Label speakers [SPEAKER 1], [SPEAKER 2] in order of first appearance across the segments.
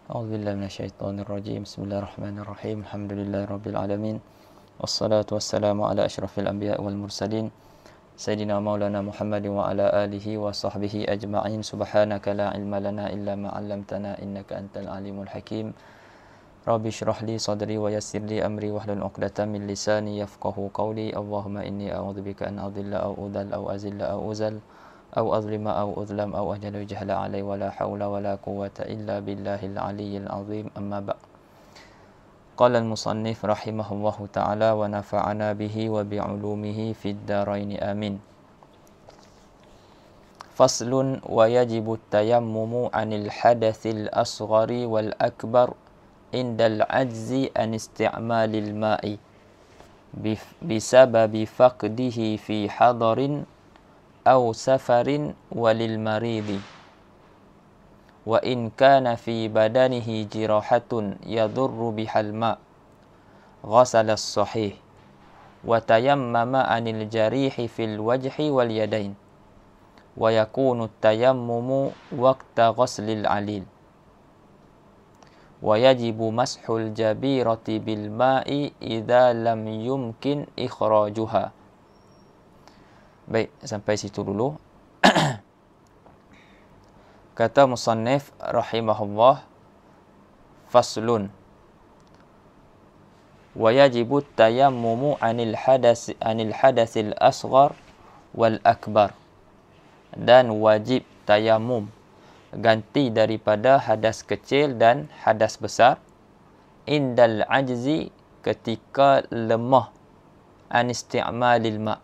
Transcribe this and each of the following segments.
[SPEAKER 1] A'udzubillahi minasyaitonirrajim. Bismillahirrahmanirrahim. Alhamdulillahirabbil alamin. Wassalatu wassalamu ala asyrafil anbiya'i wal mursalin Sayyidina Maulana Muhammadin wa ala alihi wa sahbihi ajma'in. Subhanaka la ilma lana illa ma 'allamtana innaka antal alimul hakim. Rabbi shrah li sadri wa yassir li amri wahlul 'uqdatam min lisani yafqahu qawli. Allahumma inni a'udzubika an adilla aw udal aw azilla aw uzal aw azlima aw uzlam aw ajala jahla 'alai wa la haula wa la quwwata illa billahil aliyyil azim. Amma ba'd. Qala al-musannif rahimahullahu ta'ala wa nafa'ana bihi wa bi'ulumihi fid daraini amin. Faslun wa yajibu tayammumu 'anil hadatsil asghari wal akbar indal ajzi an isti'malil ma'i bisababi faqdihi fi hadarin aw safarin walil maridi wa in kana fi badanihi jirahatun yadurru bihal ma' ghasala as-sahih wa tayammama 'anil jarihi fil wajhi wal yadain wa yakunu tayammumu waqta ghaslil 'alil wa yajibu mashul jabirati bil ma'i idza lam yumkin ikhrajuha. Baik, sampai situ dulu. Kata musannif rahimahullah, faslun wa yajibu tayammumu 'anil hadasil asghar wal akbar, dan wajib tayammum ganti daripada hadas kecil dan hadas besar indal ajzi, ketika lemah, an isti'malil ma',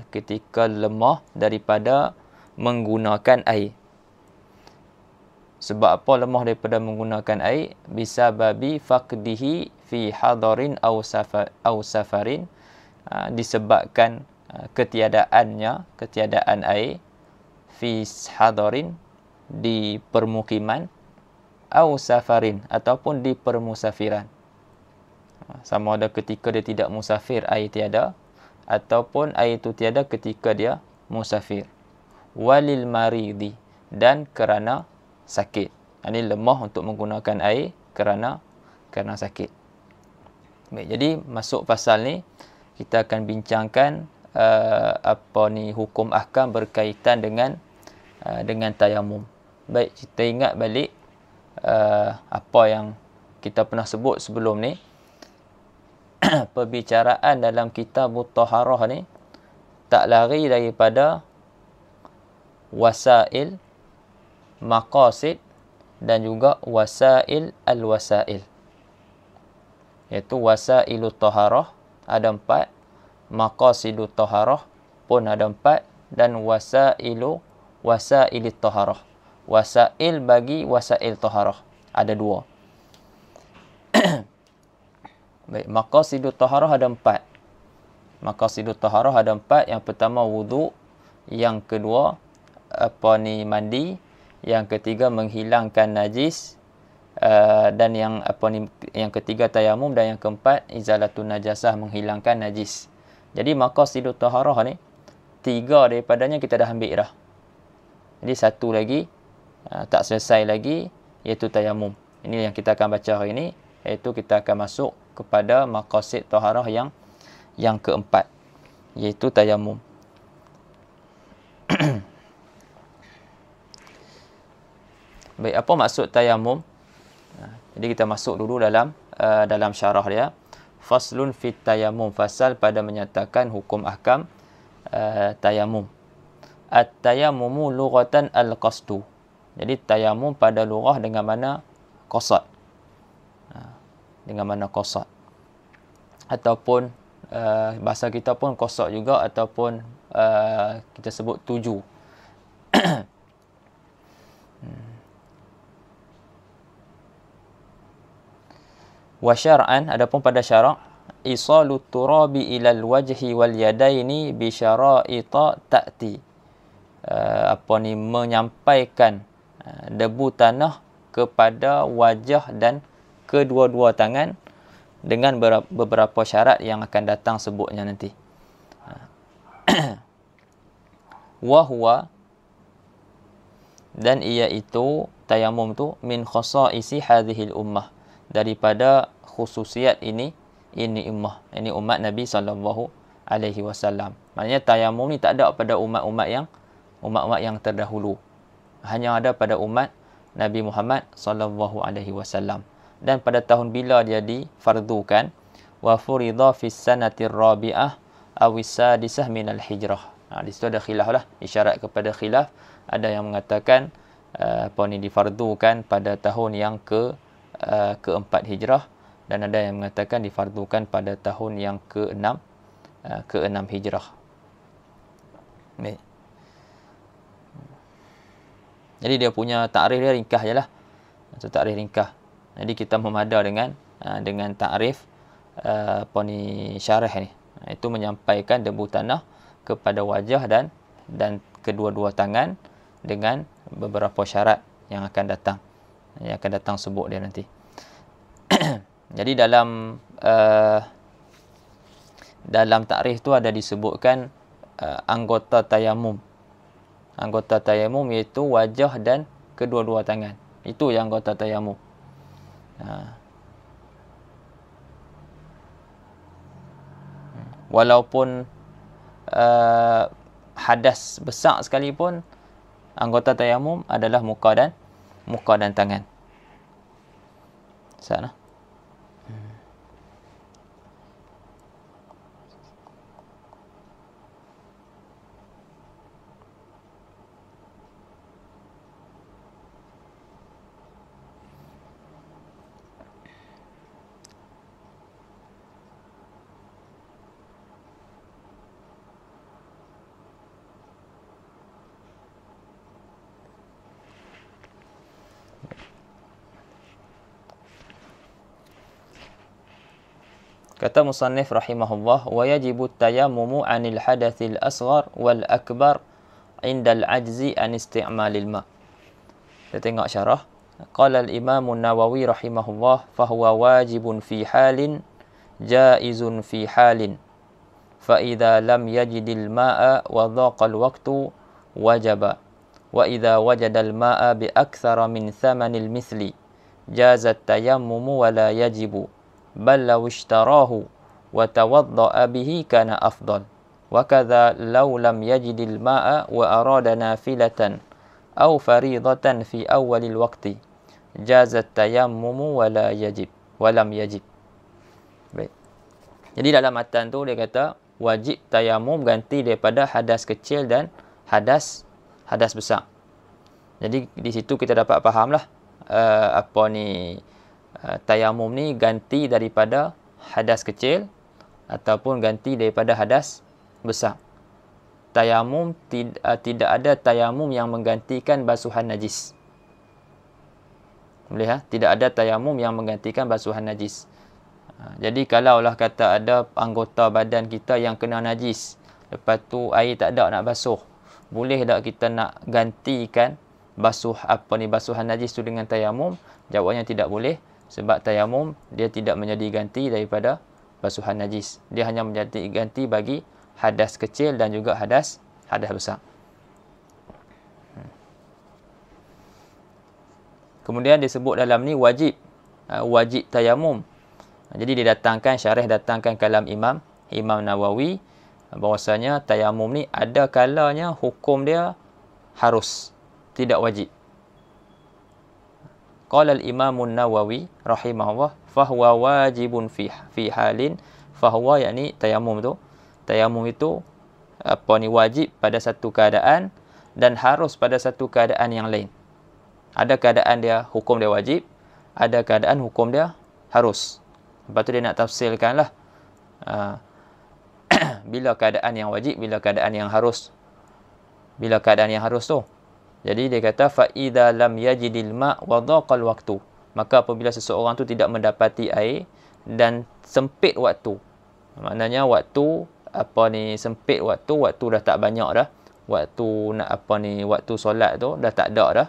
[SPEAKER 1] ketika lemah daripada menggunakan air. Sebab apa lemah daripada menggunakan air? Bisa babi faqdihi fi hadarin aw safarin, disebabkan ketiadaan air fi hadarin, di permukiman, aw safarin, ataupun di permusafiran. Sama ada ketika dia tidak musafir air tiada, ataupun air itu tiada ketika dia musafir. Walil maridi, dan kerana sakit. Ini lemah untuk menggunakan air kerana sakit. Baik, jadi masuk pasal ni kita akan bincangkan hukum ahkam berkaitan dengan tayamum. Baik, kita ingat balik apa yang kita pernah sebut sebelum ni. Perbicaraan dalam kitab Taharah ni tak lari daripada wasail, maqasid, dan juga wasail al-wasail. Iaitu wasailut taharah ada 4, maqasidut taharah pun ada 4, dan wasailit taharah. Wasail bagi wasail taharah ada 2. Baik, maqasidut taharah ada 4. Maqasidut taharah ada 4. Yang pertama wudu, yang kedua mandi, yang ketiga menghilangkan najis, dan yang ketiga tayamum, dan yang keempat izalatun najasah, menghilangkan najis. Jadi maqasidut taharah ni 3 daripadanya kita dah ambil dah. Jadi satu lagi tak selesai lagi, iaitu tayamum. Ini yang kita akan baca hari ini, iaitu kita akan masuk kepada maqasid taharah yang keempat, iaitu tayamum. Baik, apa maksud tayamum? Jadi kita masuk dulu dalam syarah dia. Faslun fit tayamum, fasal pada menyatakan hukum ahkam tayamum. At-tayammumu lughatan al-qasdu. Jadi tayamum pada lughah dengan mana qasad. Dengan mana qasad. Ataupun bahasa kita pun qasad juga, ataupun kita sebut tuju. Wa syar'an, adapun pada syarak, isalut turabi ilal wajhi wal yadaini bi syara'ita ta'ti. Menyampaikan debu tanah kepada wajah dan kedua-dua tangan dengan beberapa syarat yang akan datang sebutnya nanti. Wa huwa Dan ia itu tayamum tu min khasaisi hadhil ummah, daripada khususiat ini umat Nabi sallallahu alaihi wasallam. Maknanya tayamum ni tak ada pada umat-umat yang terdahulu. Hanya ada pada umat Nabi Muhammad sallallahu alaihi wasallam. Dan pada tahun bila dia difardukan, wa furida fi sanatir rabi'ah aw sadisah minal hijrah. Di situ ada khilaf lah, isyarat kepada khilaf. Ada yang mengatakan difardukan pada tahun yang keempat hijrah, dan ada yang mengatakan difardukan pada tahun yang keenam hijrah. Baik. Jadi dia punya takrif dia ringkas je lah. Itu takrif ringkas. Jadi kita memada dengan takrif syarah ni. Itu menyampaikan debu tanah kepada wajah dan kedua-dua tangan dengan beberapa syarat yang akan datang. Yang akan datang sebut dia nanti. Jadi dalam takrif tu ada disebutkan anggota tayamum. Anggota tayamum iaitu wajah dan kedua-dua tangan. Itu yang anggota tayamum. Walaupun hadas besar sekalipun, anggota tayamum adalah muka dan tangan. Sana. Kata musannif rahimahullah, wa yajibu tayammumu 'anil hadathil asghar wal akbar 'indal 'ajzi an isti'malil ma'. Kita tengok syarah. Qala al-Imam an-Nawawi rahimahullah, fa huwa wajibun fi halin jaizun fi halin. Fa idza lam yajidil ma'a wa dhaqa al-waqtu wajaba. Wa idza wajada al-ma'a bi akthara min thamanil mithli jaza at-tayammumu wa la yajibu. Bal law ishtarahu wa tawadda'a bihi kana afdal. Wa kadza law lam yajidil ma'a wa arada nafilatan aw faridatan fi awwalil waqti jaza at-tayammumu wa la yajib wa lam yajib. Baik. Jadi dalam matan tu dia kata wajib tayamum ganti daripada hadas kecil dan hadas besar. Jadi di situ kita dapat fahamlah tayamum ni ganti daripada hadas kecil ataupun ganti daripada hadas besar. Tayamum tidak ada tayamum yang menggantikan basuhan najis. Boleh tidak ada tayamum yang menggantikan basuhan najis. Jadi kalaulah kata ada anggota badan kita yang kena najis, lepas tu air tak ada nak basuh, boleh tak kita nak gantikan basuhan najis tu dengan tayamum? Jawabnya tidak boleh. Sebab tayamum dia tidak menjadi ganti daripada basuhan najis. Dia hanya menjadi ganti bagi hadas kecil dan juga hadas besar. Kemudian disebut dalam ni wajib tayamum. Jadi dia datangkan kalam Imam Nawawi bahwasanya tayamum ni ada kalanya hukum dia harus, tidak wajib. Qala al-Imam an-Nawawi rahimahullah, fahuwa wajibun fi halin. Fahuwa yakni tayamum tu. Tayamum itu wajib pada satu keadaan dan harus pada satu keadaan yang lain. Ada keadaan dia hukum dia wajib, ada keadaan hukum dia harus. Lepas tu dia nak tafsirkanlah bila keadaan yang wajib, bila keadaan yang harus. Bila keadaan yang harus tu. Jadi dia kata fa idza lam yajidil ma' wa dhaqal waqtu. Maka apabila seseorang tu tidak mendapati air dan sempit waktu. Maknanya sempit waktu dah tak banyak dah. Waktu solat tu dah tak ada dah.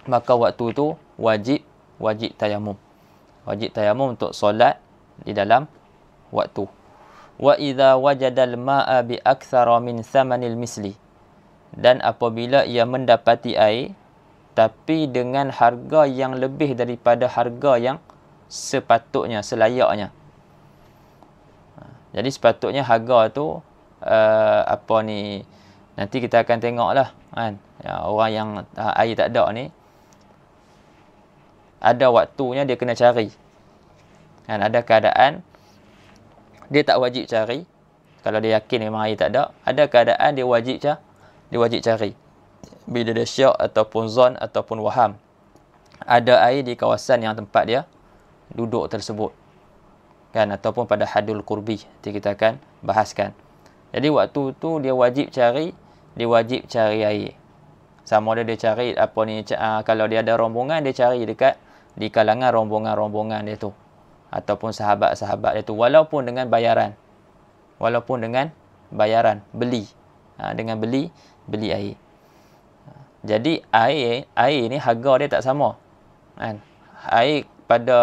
[SPEAKER 1] Maka waktu tu wajib tayamum. Wajib tayamum untuk solat di dalam waktu. Wa idza wajadal ma'a bi aktsara min thamanil misli dan apabila ia mendapati air tapi dengan harga yang lebih daripada harga yang sepatutnya, selayaknya. Jadi sepatutnya harga tu nanti kita akan tengoklah kan. Ya, orang yang air tak ada ni, ada waktunya dia kena cari. Kan, ada keadaan dia tak wajib cari. Kalau dia yakin memang air tak ada, ada keadaan dia wajib cari. Bila dia syak ataupun zon ataupun waham ada air di kawasan yang tempat dia duduk tersebut. Kan, ataupun pada hadul qurbi, nanti kita akan bahaskan. Jadi waktu tu dia wajib cari air. Sama ada dia cari kalau dia ada rombongan, dia cari di kalangan rombongan dia tu, ataupun sahabat-sahabat dia tu, walaupun dengan bayaran, beli, dengan beli air. Jadi air ni harga dia tak sama kan. Air pada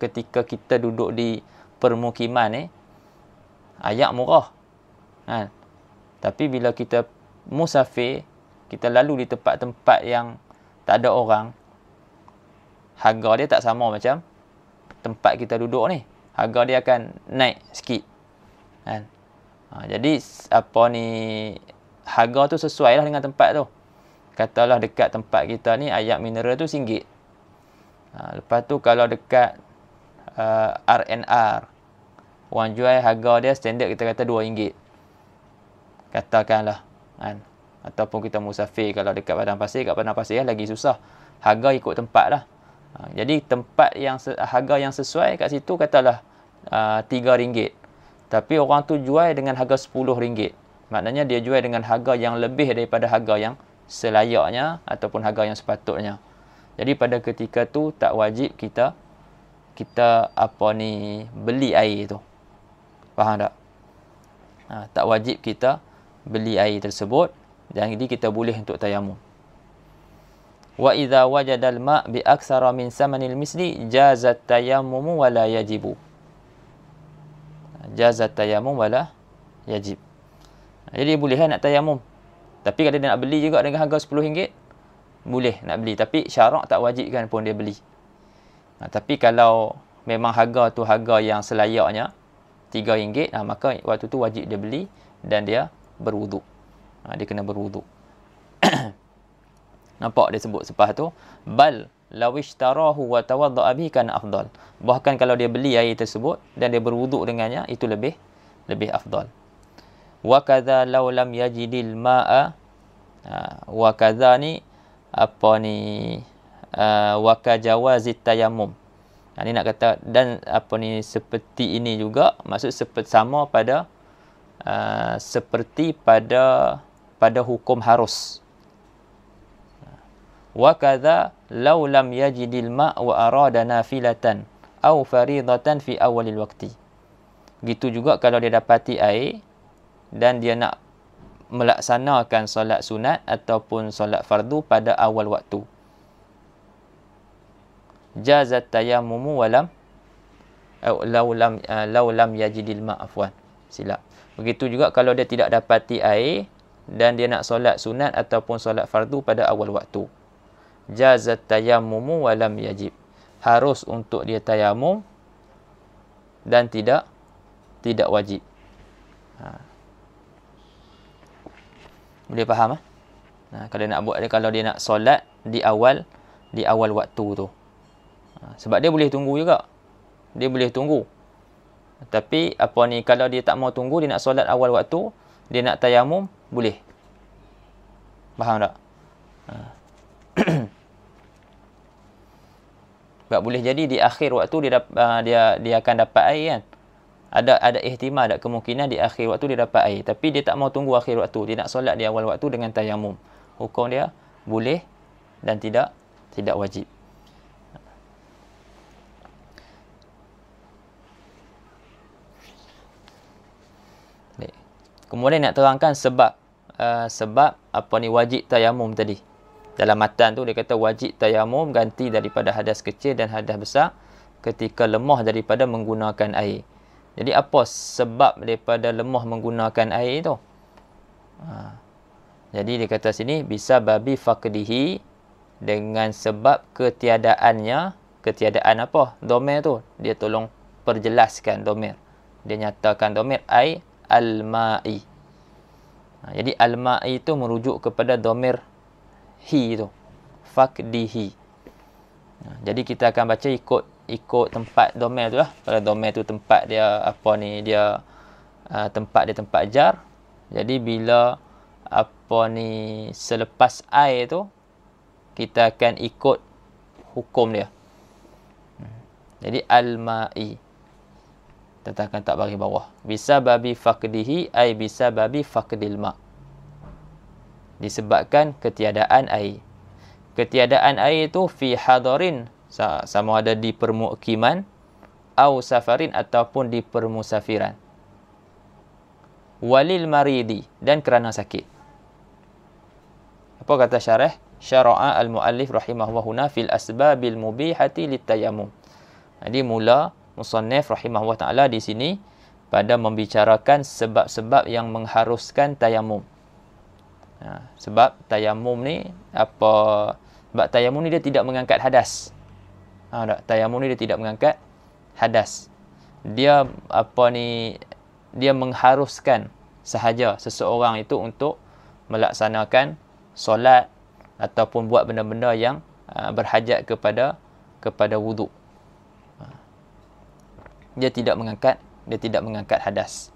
[SPEAKER 1] ketika kita duduk di permukiman ni ayak murah kan. Tapi bila kita musafir, kita lalu di tempat-tempat yang tak ada orang, harga dia tak sama macam tempat kita duduk ni. Harga dia akan naik sikit kan. Jadi harga tu sesuai lah dengan tempat tu. Katalah dekat tempat kita ni ayak mineral tu RM1. Lepas tu kalau dekat R&R, orang jual harga dia standard kita kata RM2. Katakanlah kan. Ataupun kita musafir kalau dekat Padang Pasir, lagi susah. Harga ikut tempat lah. Jadi tempat yang harga yang sesuai kat situ katalah RM3. Tapi orang tu jual dengan harga RM10. Maknanya dia jual dengan harga yang lebih daripada harga yang selayaknya ataupun harga yang sepatutnya. Jadi pada ketika tu tak wajib kita beli air tu. Faham tak? Tak wajib kita beli air tersebut, dan jadi kita boleh untuk tayamum. Wa idza wajada al-ma' bi aktsara min samanil misli jazat tayammum wa la yajibu. Jazat tayammum wa la yajib. Jadi boleh nak tayamum. Tapi kalau dia nak beli juga dengan harga RM10, boleh nak beli. Tapi syarak tak wajibkan pun dia beli. Tapi kalau memang harga tu harga yang selayaknya, RM3, maka waktu tu wajib dia beli dan dia berwuduk. Dia kena berwuduk. Nampak dia sebut selepas tu, bal lawishtarahu wa tawadda'a bihi kana afdal. Bahkan kalau dia beli air tersebut dan dia berwuduk dengannya, itu lebih afdal. Wa kadza law lam yajidil ma'a, wa kadza ni wa kajawazit tayammum. Ini nak kata, dan seperti ini juga, maksud sama pada seperti pada hukum harus. Wa kadza law lam yajidil ma' wa arada nafilatan aw faridatan fi awalil waqti. Gitu juga kalau dia dapati air dan dia nak melaksanakan solat sunat ataupun solat fardu pada awal waktu. Jazat tayammumu walam law lam yajidil ma', afwan, silap. Begitu juga kalau dia tidak dapati air dan dia nak solat sunat ataupun solat fardu pada awal waktu. Jazat tayammumu walam yajib. Harus untuk dia tayamum dan tidak wajib. Boleh faham? Kalau dia nak solat di awal waktu tu. Sebab dia boleh tunggu juga. Dia boleh tunggu. Tapi kalau dia tak mau tunggu, dia nak solat awal waktu, dia nak tayamum, boleh. Faham tak? Sebab boleh jadi di akhir waktu dia akan dapat air kan. Ada ihtimal, ada kemungkinan di akhir waktu dia dapat air, tapi dia tak mau tunggu akhir waktu, dia nak solat di awal waktu dengan tayamum. Hukum dia boleh dan tidak wajib. Kemudian nak terangkan sebab wajib tayamum tadi. Dalam matan tu dia kata wajib tayamum ganti daripada hadas kecil dan hadas besar ketika lemah daripada menggunakan air. Jadi apa sebab daripada lemah menggunakan air tu? Jadi dia kata sini bisa babi faqdihi, dengan sebab ketiadaan apa? Domir tu. Dia tolong perjelaskan domir. Dia nyatakan domir ai al-ma'i. Jadi al-ma'i itu merujuk kepada domir hi tu. Faqdihi. Jadi kita akan baca ikut tempat domir tu lah. Kalau domir tu tempat dia apa ni, dia tempat jar. Jadi bila apa ni selepas ai tu, kita akan ikut hukum dia. Jadi al-ma'i. Kita akan tak bagi bawah. Bisa babi faqdihi ai bisa babi faqdil ma'. Disebabkan ketiadaan air. Ketiadaan air itu fi hadarin, sama ada di permukiman, au safarin ataupun di permusafiran. Walil maridi, dan kerana sakit. Apa kata syarah? Syara'a al-muallif rahimahullah huna fil asbabil mubihati litayammum. Jadi mula musannif rahimahullah ta'ala di sini pada membicarakan sebab-sebab yang mengharuskan tayamum. Sebab tayamum ni apa? Sebab tayamum ni dia tidak mengangkat hadas. Tayamum ni dia tidak mengangkat hadas. Dia apa ni? Dia mengharuskan sahaja seseorang itu untuk melaksanakan solat ataupun buat benda-benda yang berhajat kepada wuduk. Dia tidak mengangkat hadas.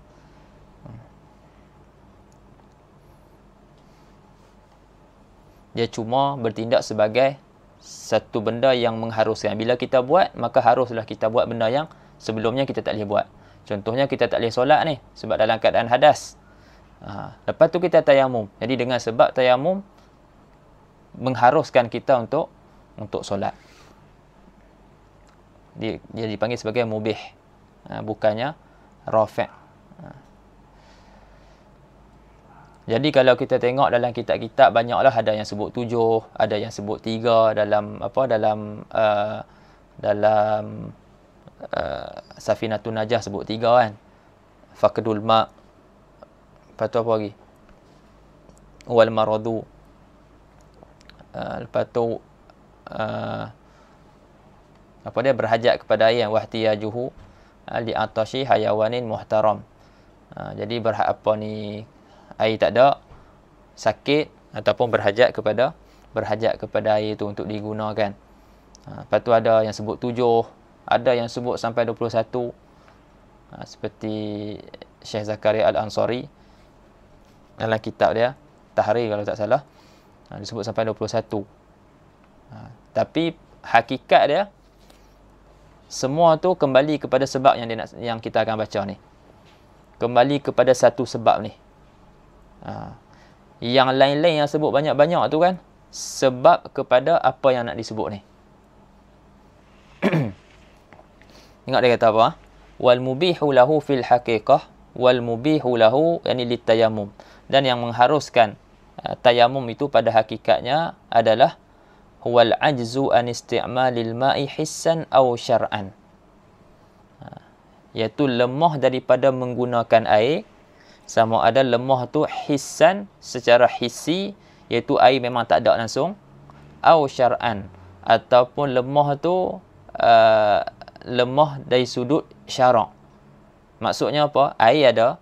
[SPEAKER 1] Dia cuma bertindak sebagai satu benda yang mengharuskan. Bila kita buat, maka haruslah kita buat benda yang sebelumnya kita tak boleh buat. Contohnya kita tak boleh solat ni sebab dalam keadaan hadas. Lepas tu kita tayamum. Jadi dengan sebab tayamum mengharuskan kita untuk solat. Dia dipanggil sebagai mubih. Bukannya rafi'. Jadi kalau kita tengok dalam kitab-kitab, banyaklah ada yang sebut 7, ada yang sebut 3 dalam Safinatun Najah sebut 3 kan. Faqdul ma'. Lepas tu apa lagi? Wal maradu. Lepas tu apa dia, berhajat kepada air, wahtiyajuhu li atashi hayawanin muhtaram. Jadi air tak ada, sakit ataupun berhajat kepada air itu untuk digunakan. Lepas tu ada yang sebut 7, ada yang sebut sampai 21. Seperti Syekh Zakaria Al-Ansari dalam kitab dia Tahrir kalau tak salah, disebut sampai 21. Tapi hakikat dia semua tu kembali kepada sebab yang kita akan baca ni. Kembali kepada satu sebab ni. Yang lain-lain yang sebut banyak-banyak tu kan sebab kepada apa yang nak disebut ni. Ingat dia kata apa? Wal mubihu lahu fil haqiqah wal mubihu lahu yani litayammum. Dan yang mengharuskan tayamum itu pada hakikatnya adalah huwal ajzu an isti'malil ma'i hissan aw syar'an. Iaitu lemah daripada menggunakan air, sama ada lemah tu hissan, secara hissi, iaitu air memang tak ada langsung, atau syar'an, ataupun lemah tu lemah dari sudut syarak. Maksudnya apa? Air ada,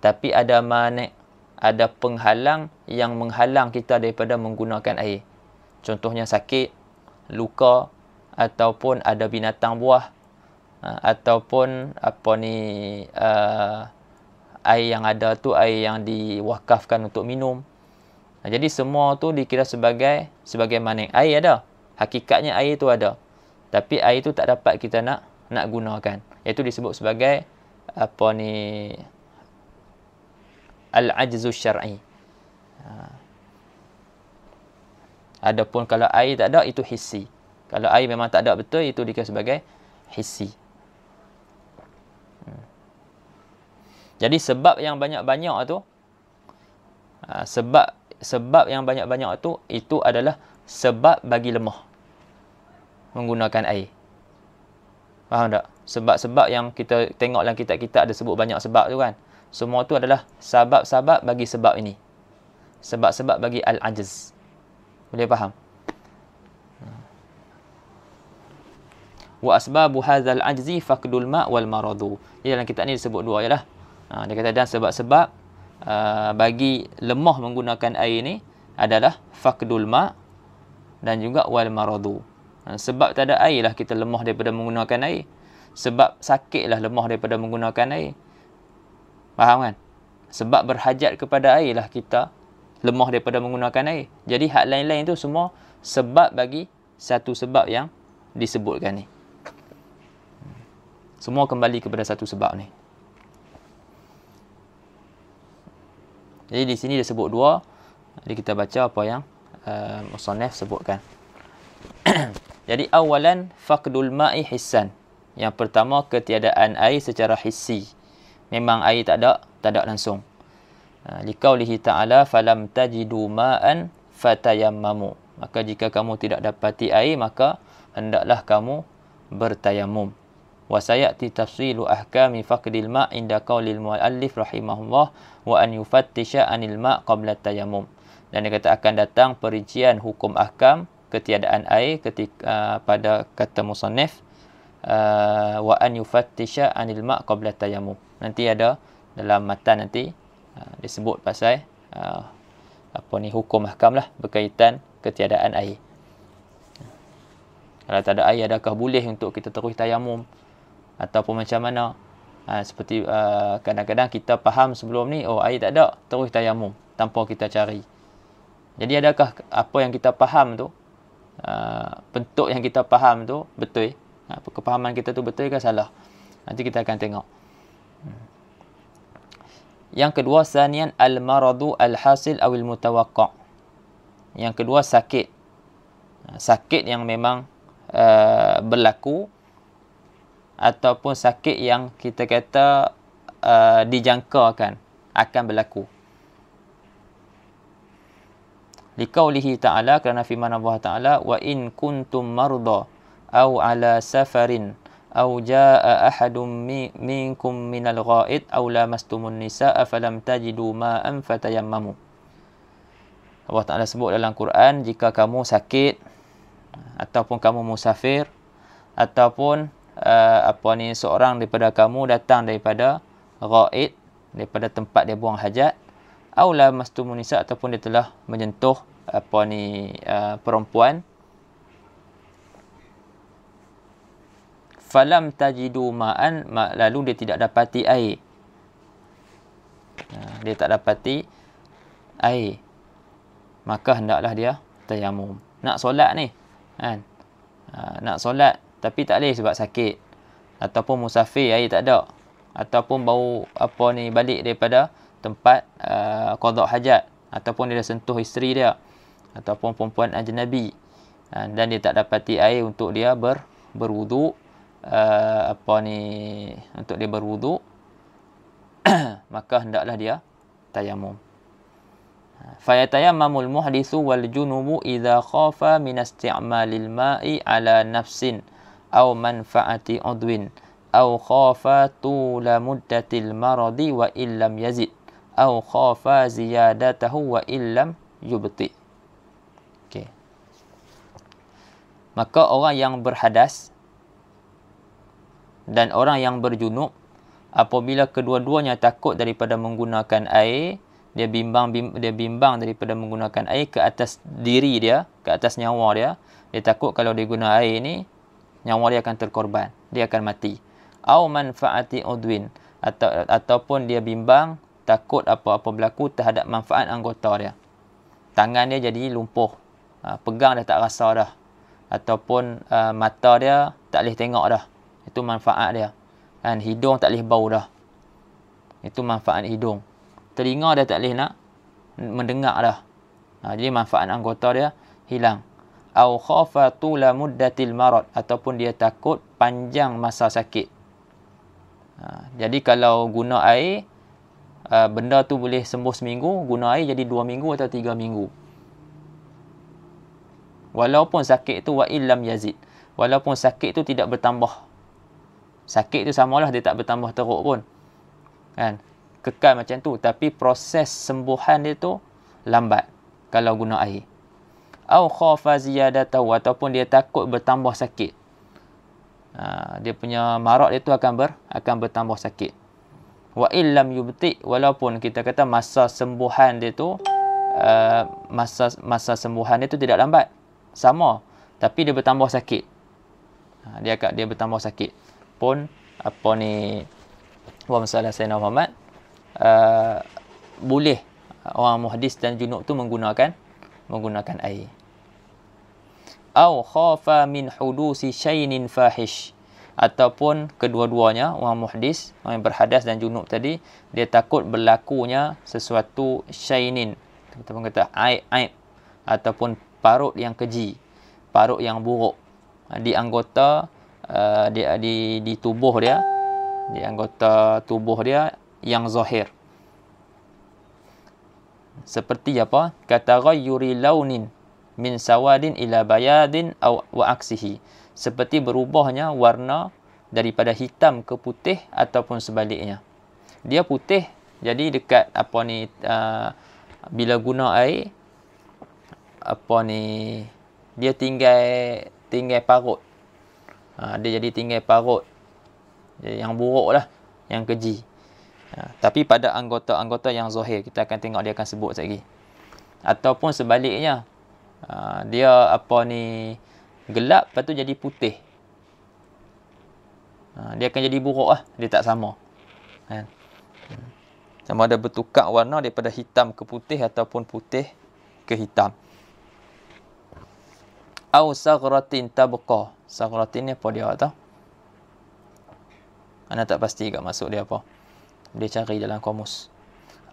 [SPEAKER 1] tapi ada mani', ada penghalang yang menghalang kita daripada menggunakan air. Contohnya sakit, luka, ataupun ada binatang buah, ataupun air yang ada tu air yang diwakafkan untuk minum. Jadi semua tu dikira sebagai mani'. Air ada. Hakikatnya air tu ada. Tapi air tu tak dapat kita nak gunakan. Iaitu disebut sebagai al-ajzu syar'i. Adapun kalau air tak ada, itu hissi. Kalau air memang tak ada betul, itu dikira sebagai hissi. Jadi sebab yang banyak-banyak tu, sebab yang banyak-banyak tu, itu adalah sebab bagi lemah menggunakan air. Faham tak? Sebab-sebab yang kita tengok dalam kitab-kitab ada sebut banyak sebab tu kan. Semua tu adalah sebab-sebab bagi sebab ini. sebab-sebab bagi al-ajz. Boleh faham? Wa asbabu hadzal ajzi faqdul ma' wal maradu. Jadi dalam kitab ni disebut dua jelah. Dia kata dan sebab-sebab bagi lemah menggunakan air ni adalah faqdul ma' dan juga wal maradu. Sebab tak ada air lah kita lemah daripada menggunakan air. Sebab sakit lah lemah daripada menggunakan air. Faham kan? Sebab berhajat kepada air lah kita lemah daripada menggunakan air. Jadi hak lain-lain tu semua sebab bagi satu sebab yang disebutkan ni. Semua kembali kepada satu sebab ni. Jadi di sini dia sebut dua. Jadi kita baca apa yang musannif sebutkan. Jadi awalan faqdul ma'i hissan. Yang pertama ketiadaan air secara hissi. Memang air tak ada langsung. Liqaulihi ta'ala falam tajidu ma'an fatayammamu. Maka jika kamu tidak dapati air maka hendaklah kamu bertayamum. Wa sayati tafsilu ahkami faqdil ma' inda qaulil muallif rahimahullah wa an yufattisha 'anil ma' qabla tayammum. Dan dia kata akan datang perincian hukum ahkam ketiadaan air ketika pada kata musannif wa an yufattisha 'anil ma' qabla tayammum. Nanti ada dalam matan nanti disebut pasal hukum ahkam lah berkaitan ketiadaan air. Kalau tak ada air, adakah boleh untuk kita terus tayamum ataupun macam mana? Seperti kadang-kadang kita faham sebelum ni, air tak ada, terus tayamum tanpa kita cari. Jadi adakah apa yang kita faham tu, bentuk yang kita faham tu betul? Kepahaman kita tu betul ke salah? Nanti kita akan tengok. Yang kedua, sanian al-maradu al-hasil awil mutawaqqa'. Yang kedua, sakit. Sakit yang memang berlaku ataupun sakit yang kita kata dijangkakan akan berlaku. Liqaulihi ta'ala, kerana firman Allah Ta'ala, wa in kuntum marda aw ala safarin aw jaa ahadun minkum minal ghaid aw lamastumun nisaa falam tajidu ma'an fatayammamu. Allah Ta'ala sebut dalam Quran, jika kamu sakit ataupun kamu musafir ataupun seorang daripada kamu datang daripada ghaid, daripada tempat dia buang hajat, aw lamastumun nisaa, ataupun dia telah menyentuh perempuan, falam tajidu ma'an, lalu dia tidak dapati air. Dia tak dapati air, maka hendaklah dia tayamum. Nak solat ni kan, nak solat tapi tak boleh sebab sakit, ataupun musafir air tak ada, ataupun baru balik daripada tempat qada hajat, ataupun dia dah sentuh isteri dia, ataupun perempuan ajnabi, dan dia tak dapati air untuk dia berwuduk, untuk dia berwuduk, maka hendaklah dia tayamum. Fayatayammamul muhdithu wal junubu idza khafa min isti'malil ma'i ala nafsin aw manfaati udwin aw khafa tula muddatil maradi wa illam yazid aw khafa ziyadatahu wa illam yubti. Okey. Maka orang yang berhadas dan orang yang berjunub, apabila kedua-duanya takut daripada menggunakan air, dia bimbang daripada menggunakan air ke atas diri dia, ke atas nyawa dia. Dia takut kalau dia guna air ni, nyawa dia akan terkorban, dia akan mati. Au manfaati udwin, ataupun dia bimbang takut apa-apa berlaku terhadap manfaat anggota dia. Tangan dia jadi lumpuh, pegang dah tak rasa dah, ataupun mata dia tak boleh tengok dah. Itu manfaat dia. Kan, hidung tak boleh bau dah. Itu manfaat hidung. Telinga dia tak boleh nak mendengar dah. Jadi manfaat anggota dia hilang. Au khafa tula muddatil marad, ataupun dia takut panjang masa sakit. Jadi kalau guna air, benda tu boleh sembuh seminggu, guna air jadi 2 minggu atau 3 minggu. Walaupun sakit tu wa illam yazid. Walaupun sakit tu tidak bertambah. Sakit tu samalah dia tak bertambah teruk pun. Kan? Kekal macam tu, tapi proses sembuhan dia tu lambat kalau guna air. Au khafa ziyadatahu, ataupun dia takut bertambah sakit. Dia punya marak dia tu akan bertambah sakit. Wa illam yubti, walaupun kita kata masa sembuhan dia tu masa sembuhan dia tu tidak lambat, sama, tapi dia bertambah sakit. Dia bertambah sakit pun apa ni, wa masalah Sayyidina Muhammad, boleh orang muhdis dan junub tu menggunakan air. Au khafa min hudusi syai'in fahish, ataupun kedua-duanya, orang muhdis, orang yang berhadas dan junub tadi, dia takut berlakunya sesuatu syai'in, kita pun kata aib ataupun parut yang keji, parut yang buruk di anggota di tubuh dia, di anggota tubuh dia yang zahir. Seperti apa? Kata ghayyuri launin min sawadin ila bayadin wa aksihi, seperti berubahnya warna daripada hitam ke putih ataupun sebaliknya. Dia putih, jadi dekat apa ni, bila guna air apa ni, dia tinggal parut. Dia jadi tinggal parut yang buruk lah, yang keji. Tapi pada anggota-anggota yang zahir, kita akan tengok, dia akan sebut sekejap lagi. Ataupun sebaliknya, dia apa ni, gelap lepas tu jadi putih. Dia akan jadi buruk lah, dia tak sama. Sama ada bertukar warna daripada hitam ke putih ataupun putih ke hitam. Au saghratin tabqa. Saghratin ni apa dia tahu? Ana tak pasti kat maksud dia apa. Dia cari dalam kamus.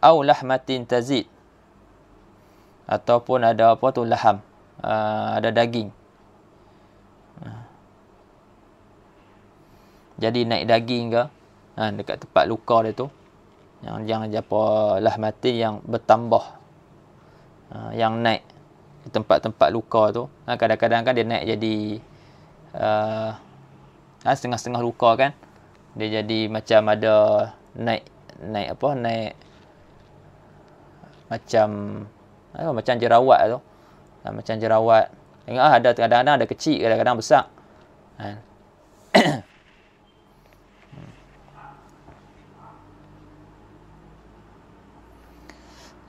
[SPEAKER 1] Au lahmatin tazid, ataupun ada apa tu, laham, ada daging. Jadi naik daging ke dekat tempat luka dia tu, yang apa, lahmatin yang bertambah, yang naik di tempat-tempat luka tu. Kadang-kadang kan dia naik jadi setengah-setengah luka kan, dia jadi macam ada naik macam jerawat tu. Macam jerawat. Tengok ada kadang-kadang ada kecil, kadang-kadang besar.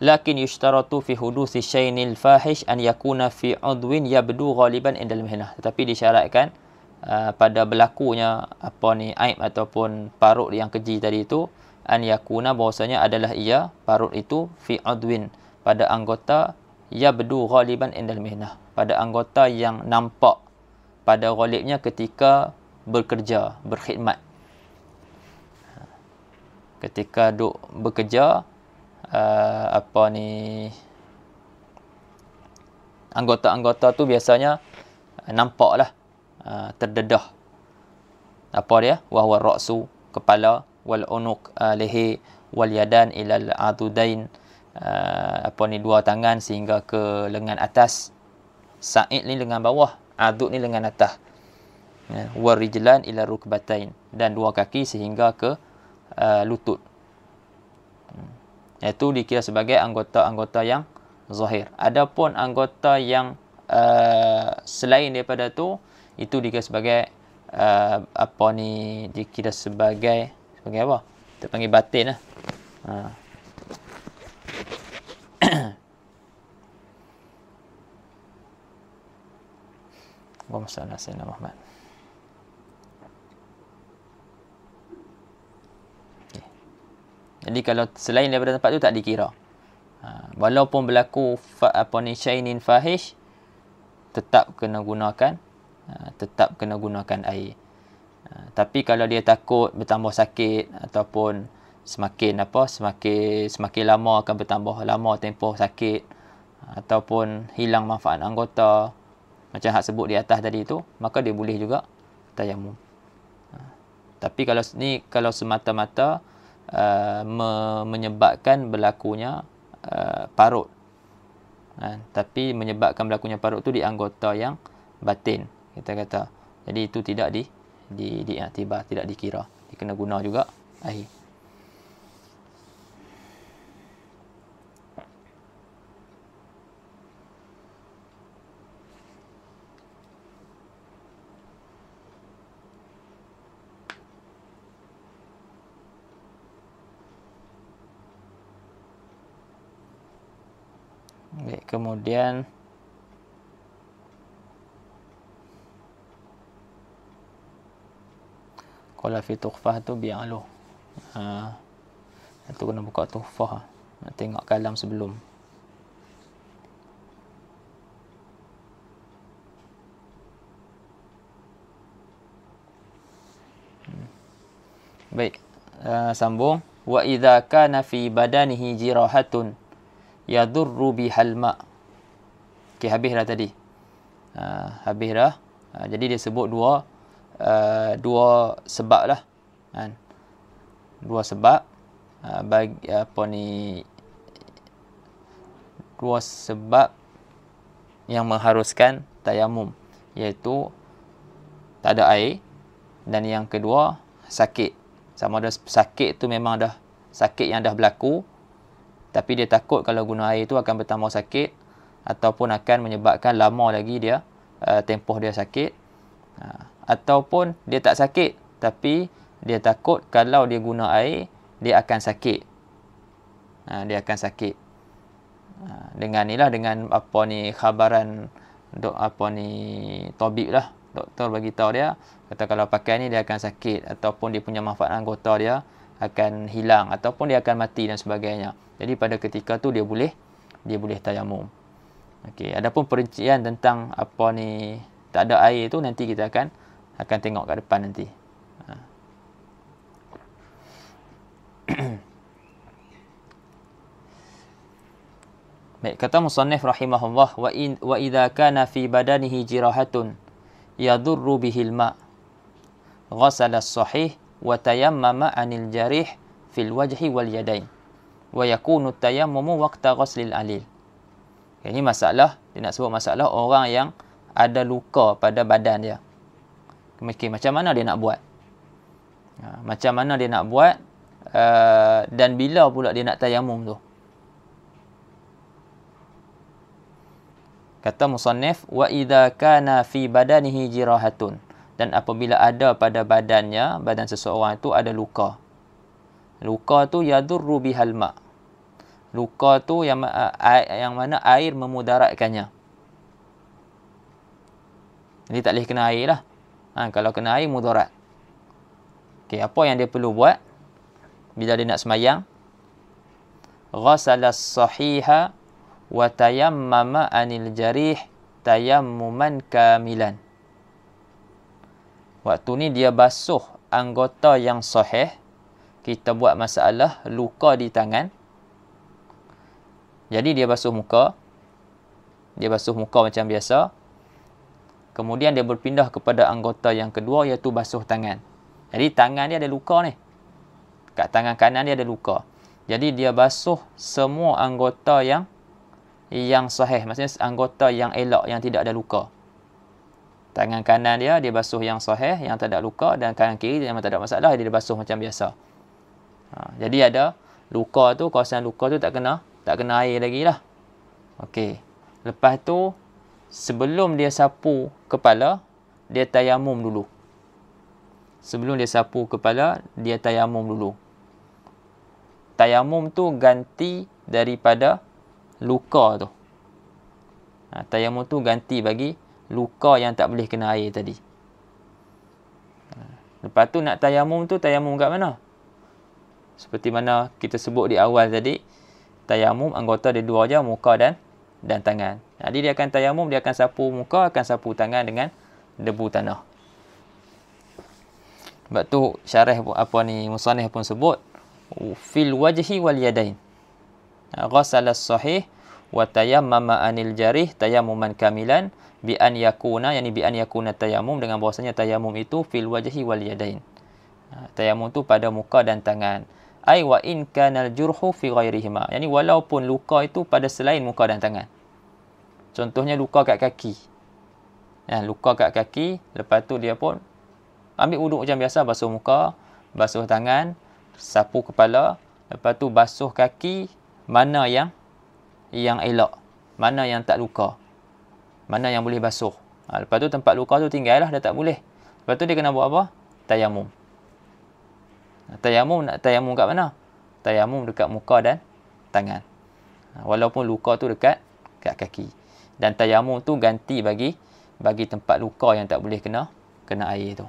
[SPEAKER 1] Lakin yushtaratu fi hudusi syai'il fahish an yakuna fi udwin yabdu ghaliban indal mihnah. Tetapi disyaratkan pada berlakunya apa ni, aib ataupun parut yang keji tadi itu, an yakuna, bahawasanya adalah ia, parut itu, fi udwin, pada anggota, yabdu ghaliban indal mihnah, pada anggota yang nampak pada ghalibnya ketika bekerja, berkhidmat. Ketika duk bekerja, apa ni, anggota-anggota tu biasanya nampaklah terdedah. Apa dia? Wa huwa ra'su, kepala, wal unuq, leher, wal yadan ilal adudain, apa ni, dua tangan sehingga ke lengan atas. Sa'id ni lengan bawah, adud ni lengan atas. Wal rijlan ila rukbatain, dan dua kaki sehingga ke lutut. Itu dikira sebagai anggota-anggota yang zahir. Adapun anggota yang selain daripada tu, itu dikira sebagai apa ni, dikira sebagai apa? Kita panggil batin lah. Allahumma salli ala sayyidina Muhammad. Jadi kalau selain daripada tempat tu tak dikira. Walaupun berlaku apa ni, syai'in fahish, tetap kena gunakan air. Tapi kalau dia takut bertambah sakit ataupun semakin lama akan bertambah lama tempoh sakit, ataupun hilang manfaat anggota macam hak sebut di atas tadi tu, maka dia boleh juga tayamum. Tapi kalau semata-mata menyebabkan berlakunya parut, tapi menyebabkan berlakunya parut tu di anggota yang batin, kita kata, jadi itu tidak diiktibar, tidak dikira, dikena guna juga air. Kemudian kalau fi tukhfah tu bi'alu. Itu kena buka tukhfah. Nak tengok kalam sebelum. Baik. Sambung. Wa idza kana fi badanihi jirahatun yadurru bihal ma'. Okey, habis dah tadi. Habis dah. Jadi dia sebut dua sebab lah. Dua sebab bagi apa ni, dua sebab yang mengharuskan tayamum, iaitu tak ada air, dan yang kedua sakit. Sama ada sakit tu memang dah sakit yang dah berlaku, tapi dia takut kalau guna air tu akan bertambah sakit, ataupun akan menyebabkan lama lagi dia tempoh dia sakit, ataupun dia tak sakit tapi dia takut kalau dia guna air dia akan sakit. Dia akan sakit. Dengan ni lah, dengan apa ni khabaran tabib lah, doktor bagi tahu dia, kata kalau pakai ni dia akan sakit, ataupun dia punya manfaat anggota dia akan hilang, ataupun dia akan mati dan sebagainya. Jadi pada ketika tu dia boleh tayamum. Okey, adapun perincian tentang apa ni tak ada air tu nanti kita akan tengok kat depan nanti. Baik, kata musannif rahimahullah, wa idza kana fi badanihi jirahatun yadurru bihil ma' ghasala as-sahih wa tayammama 'anil jarih fil wajhi wal yadain wa yakunu tayammumu waqta ghaslil alil. Ini masalah, dia nak sebut masalah orang yang ada luka pada badan dia. Macam mana dia nak buat? Macam mana dia nak buat, dan bila pula dia nak tayamum tu? Kata musannif, wa idza kana fi badanihi jirahatun, dan apabila ada pada badannya, badan seseorang itu ada luka. Luka tu yadurru bihal ma'. Luka tu yang mana air memudaratkannya. Jadi tak boleh kena air lah. Kalau kena air mudarat. Okey, apa yang dia perlu buat bila dia nak semayang? Ghasala as-sahiha wa tayammama 'anil jarih tayammuman kamilan. Waktu ni dia basuh anggota yang sahih. Kita buat masalah luka di tangan. Jadi dia basuh muka. Dia basuh muka macam biasa. Kemudian dia berpindah kepada anggota yang kedua, iaitu basuh tangan. Jadi tangan dia ada luka ni. Kat tangan kanan dia ada luka. Jadi dia basuh semua anggota yang sahih, maksudnya anggota yang elok, yang tidak ada luka. Tangan kanan dia basuh yang sahih, yang tak ada luka, dan kanan kiri yang tak ada masalah, dia basuh macam biasa. Jadi ada luka tu, kawasan luka tu tak kena air lagi lah. Okey. Lepas tu, sebelum dia sapu kepala, dia tayamum dulu. Sebelum dia sapu kepala, dia tayamum dulu. Tayamum tu ganti daripada luka tu. Tayamum tu ganti bagi luka yang tak boleh kena air tadi. Lepas tu nak tayamum tu, tayamum kat mana? Seperti mana kita sebut di awal tadi, tayamum anggota dia dua je, muka dan tangan. Jadi dia akan tayamum, dia akan sapu muka, akan sapu tangan dengan debu tanah. Sebab tu syarah musannif pun sebut fil wajhi wal yadain. Ghasala as-sahih wa tayammama 'anil jarih tayammuman kamilan bi an yakuna, yani bi an yakuna tayammum, dengan bahasanya tayamum itu fil wajhi wal yadain. Tayamum tu pada muka dan tangan. Ai wa in kana al-jurhu fi ghairihima, yani walaupun luka itu pada selain muka dan tangan. Contohnya luka kat kaki. Luka kat kaki, lepas tu dia pun ambil wuduk macam biasa, basuh muka, basuh tangan, sapu kepala, lepas tu basuh kaki, mana yang elok, mana yang tak luka, mana yang boleh basuh. Lepas tu tempat luka tu tinggal lah, dah tak boleh. Lepas tu dia kena buat apa? Tayamum. Nak tayamum kat mana? Tayamum dekat muka dan tangan. Walaupun luka tu dekat kat kaki. Dan tayamum tu ganti bagi tempat luka yang tak boleh kena air tu.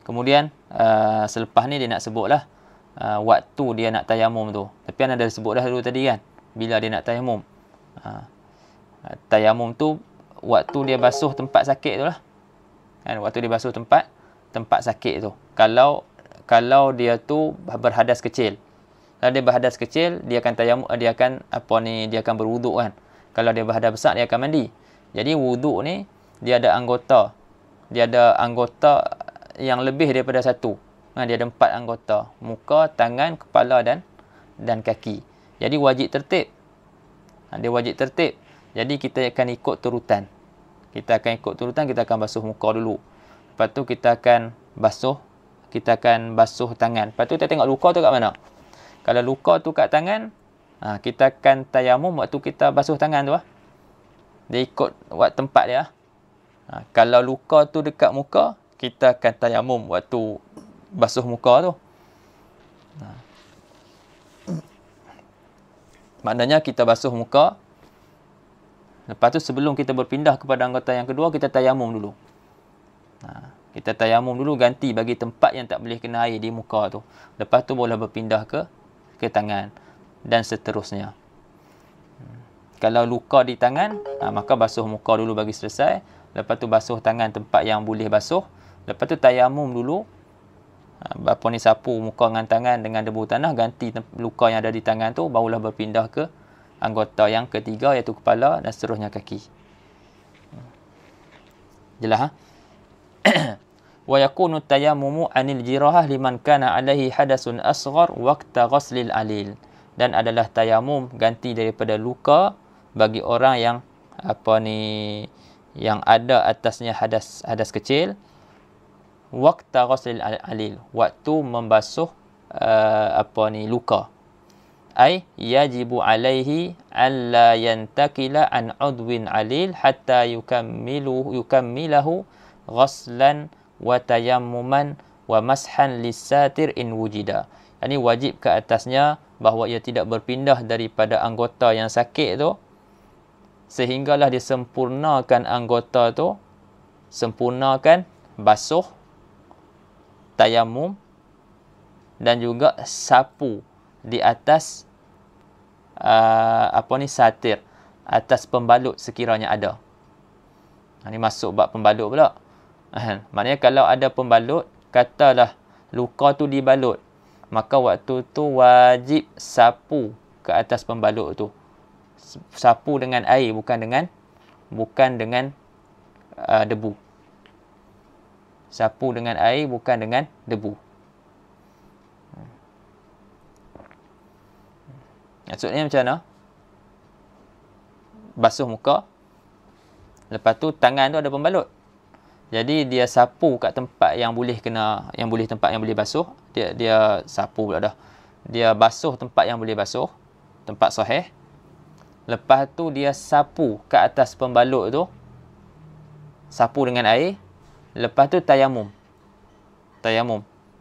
[SPEAKER 1] Kemudian selepas ni dia nak sebutlah waktu dia nak tayamum tu. Tapi anda dah sebut dah dulu tadi kan, bila dia nak tayamum. Tayamum tu waktu dia basuh tempat sakit tu lah. Kan, waktu dia basuh tempat sakit tu. Kalau dia tu berhadas kecil. Kalau dia berhadas kecil, dia akan tayamum, dia akan berwuduk kan. Kalau dia berhadas besar, dia akan mandi. Jadi wuduk ni dia ada anggota. Dia ada anggota yang lebih daripada satu. Dia ada 4 anggota. Muka, tangan, kepala dan kaki. Jadi wajib tertib. Dia wajib tertib. Jadi kita akan ikut turutan. Kita akan basuh muka dulu. Lepas tu kita akan basuh tangan. Lepas tu kita tengok luka tu kat mana. Kalau luka tu kat tangan, kita akan tayamum waktu kita basuh tangan tu lah. Dia ikut tempat dia. Kalau luka tu dekat muka, kita akan tayamum waktu basuh muka tu. Maknanya kita basuh muka. Lepas tu sebelum kita berpindah kepada anggota yang kedua, kita tayamum dulu. Kita tayamum dulu, ganti bagi tempat yang tak boleh kena air di muka tu. Lepas tu boleh berpindah ke tangan dan seterusnya. Kalau luka di tangan, maka basuh muka dulu bagi selesai. Lepas tu basuh tangan tempat yang boleh basuh. Lepas tu tayamum dulu. Sapu muka dengan tangan dengan debu tanah, ganti luka yang ada di tangan tu, barulah berpindah ke anggota yang ketiga, iaitu kepala dan seterusnya kaki. Jelas ha? Wa yakunu tayammumu 'anil jirahah liman kana 'alaihi hadasun asghar waqta ghuslil alil. Dan adalah tayamum ganti daripada luka bagi orang yang yang ada atasnya hadas kecil, waqta ghuslil alil, waktu membasuh luka. Ai yajibu alaihi alla yantakila an udwin alil hatta yukammilahu ghaslan wa tayammuman wa mashan lisatir in wujida. Ini wajib ke atasnya bahawa ia tidak berpindah daripada anggota yang sakit tu sehinggalah dia sempurnakan anggota tu, sempurnakan basuh, tayamum dan juga sapu di atas satir, atas pembalut sekiranya ada. Ini masuk bab pembalut pula. Maknanya kalau ada pembalut, katalah luka tu dibalut, maka waktu tu wajib sapu ke atas pembalut tu. Sapu dengan air, bukan dengan debu. Sapu dengan air, bukan dengan debu. Maksudnya macam mana? Basuh muka, lepas tu tangan tu ada pembalut. Jadi dia sapu kat tempat yang boleh basuh, dia sapu pula dah. Dia basuh tempat yang boleh basuh, tempat sahih. Lepas tu dia sapu ke atas pembalut tu, sapu dengan air. Lepas tu tayamum.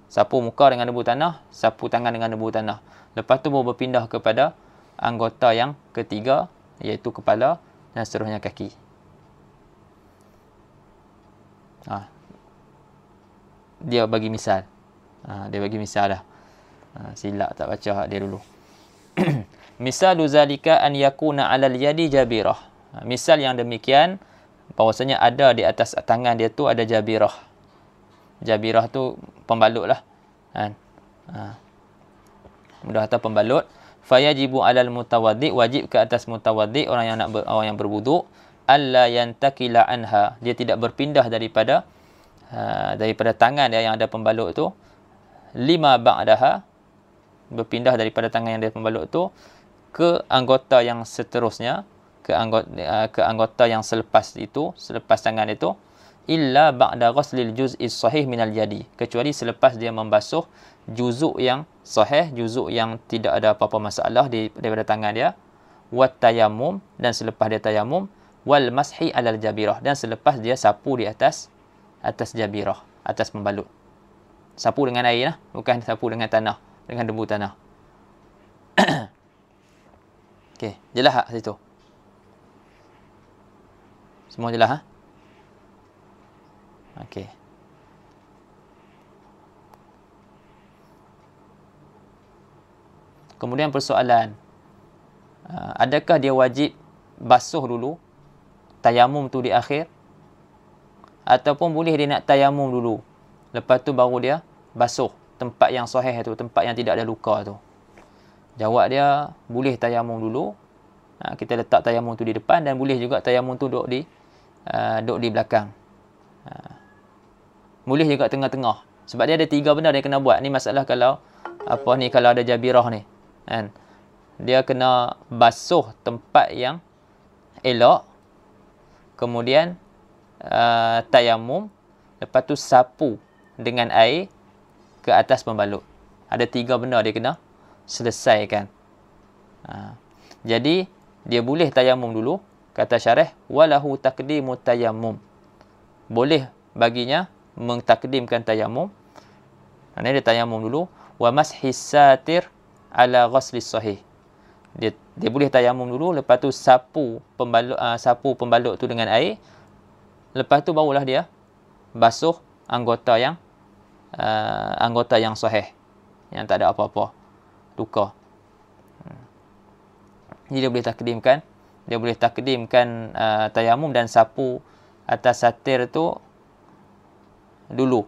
[SPEAKER 1] Sapu muka dengan debu tanah, sapu tangan dengan debu tanah. Lepas tu baru berpindah kepada anggota yang ketiga, iaitu kepala dan seterusnya kaki. Dia bagi misal. Dia bagi misal dah. Silap tak baca hak dia dulu. Misalu zalika an yakuna 'alal yadi jabirah. Misal yang demikian bahawasanya ada di atas tangan dia tu ada jabirah. Jabirah tu pembalut lah. Mudah kata pembalut. Fayajibu 'alal mutawaddi, wajib ke atas mutawaddi, orang yang berwuduk, alla yantakila anha, dia tidak berpindah daripada tangan dia yang ada pembalut tu, lima ba'daha, berpindah daripada tangan yang ada pembalut tu ke anggota yang seterusnya, ke anggota yang selepas tangan itu, illa ba'da ghuslil juz'is sahih minal yadi, kecuali selepas dia membasuh juzuk yang sahih, juzuk yang tidak ada apa-apa masalah daripada tangan dia, wat tayammum, dan selepas dia tayammum, wal mashi alal jabirah, dan selepas dia sapu di atas jabirah, atas pembalut. Sapu dengan air lah, bukan sapu dengan tanah, dengan debu tanah. Okey, jelas tak situ? Semua jelas, ha? Okey. Kemudian persoalan, adakah dia wajib basuh dulu, tayamum tu di akhir, ataupun boleh dia nak tayamum dulu, lepas tu baru dia basuh tempat yang sahih tu, tempat yang tidak ada luka tu? Jawab dia, boleh tayamum dulu. Kita letak tayamum tu di depan, dan boleh juga tayamum tu duduk di belakang. Boleh juga tengah-tengah. Sebab dia ada 3 benda dia kena buat. Ni masalah kalau kalau ada jabirah ni, kan? Dia kena basuh tempat yang elok, kemudian tayamum, lepas tu sapu dengan air ke atas pembalut. Ada 3 benda dia kena selesaikan. Jadi dia boleh tayamum dulu, kata syarah, walahu taqdimu tayammum. Boleh baginya mentakdimkan tayamum. Ini dia tayamum dulu. Wa mashis satir ala ghaslis sahih. Dia boleh tayamum dulu, lepas tu sapu pembalut tu dengan air. Lepas tu barulah dia basuh anggota yang sahih, yang tak ada apa-apa luka. Jadi dia boleh takdimkan tayamum dan sapu atas satir tu dulu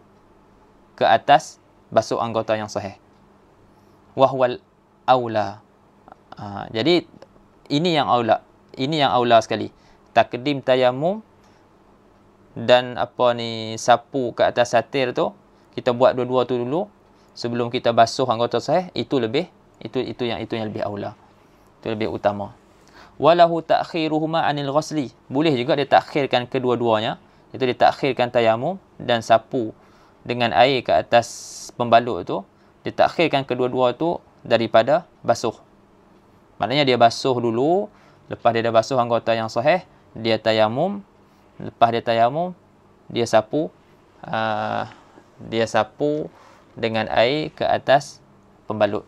[SPEAKER 1] ke atas basuh anggota yang sahih. Wahwal aula. Jadi ini yang aula sekali. Takdim tayamum dan sapu ke atas satir tu, kita buat dua-dua tu dulu sebelum kita basuh anggota sahih. Itu yang lebih aula. Itu lebih utama. Walahu ta'khiruhuma 'anil ghasli. Boleh juga dia takhirkan kedua-duanya. Itu dia takhirkan tayamum dan sapu dengan air ke atas pembalut tu. Dia takhirkan kedua-dua tu daripada basuh. Maknanya dia basuh dulu, lepas dia dah basuh anggota yang sahih, dia tayamum. Lepas dia tayamum, dia sapu dengan air ke atas pembalut.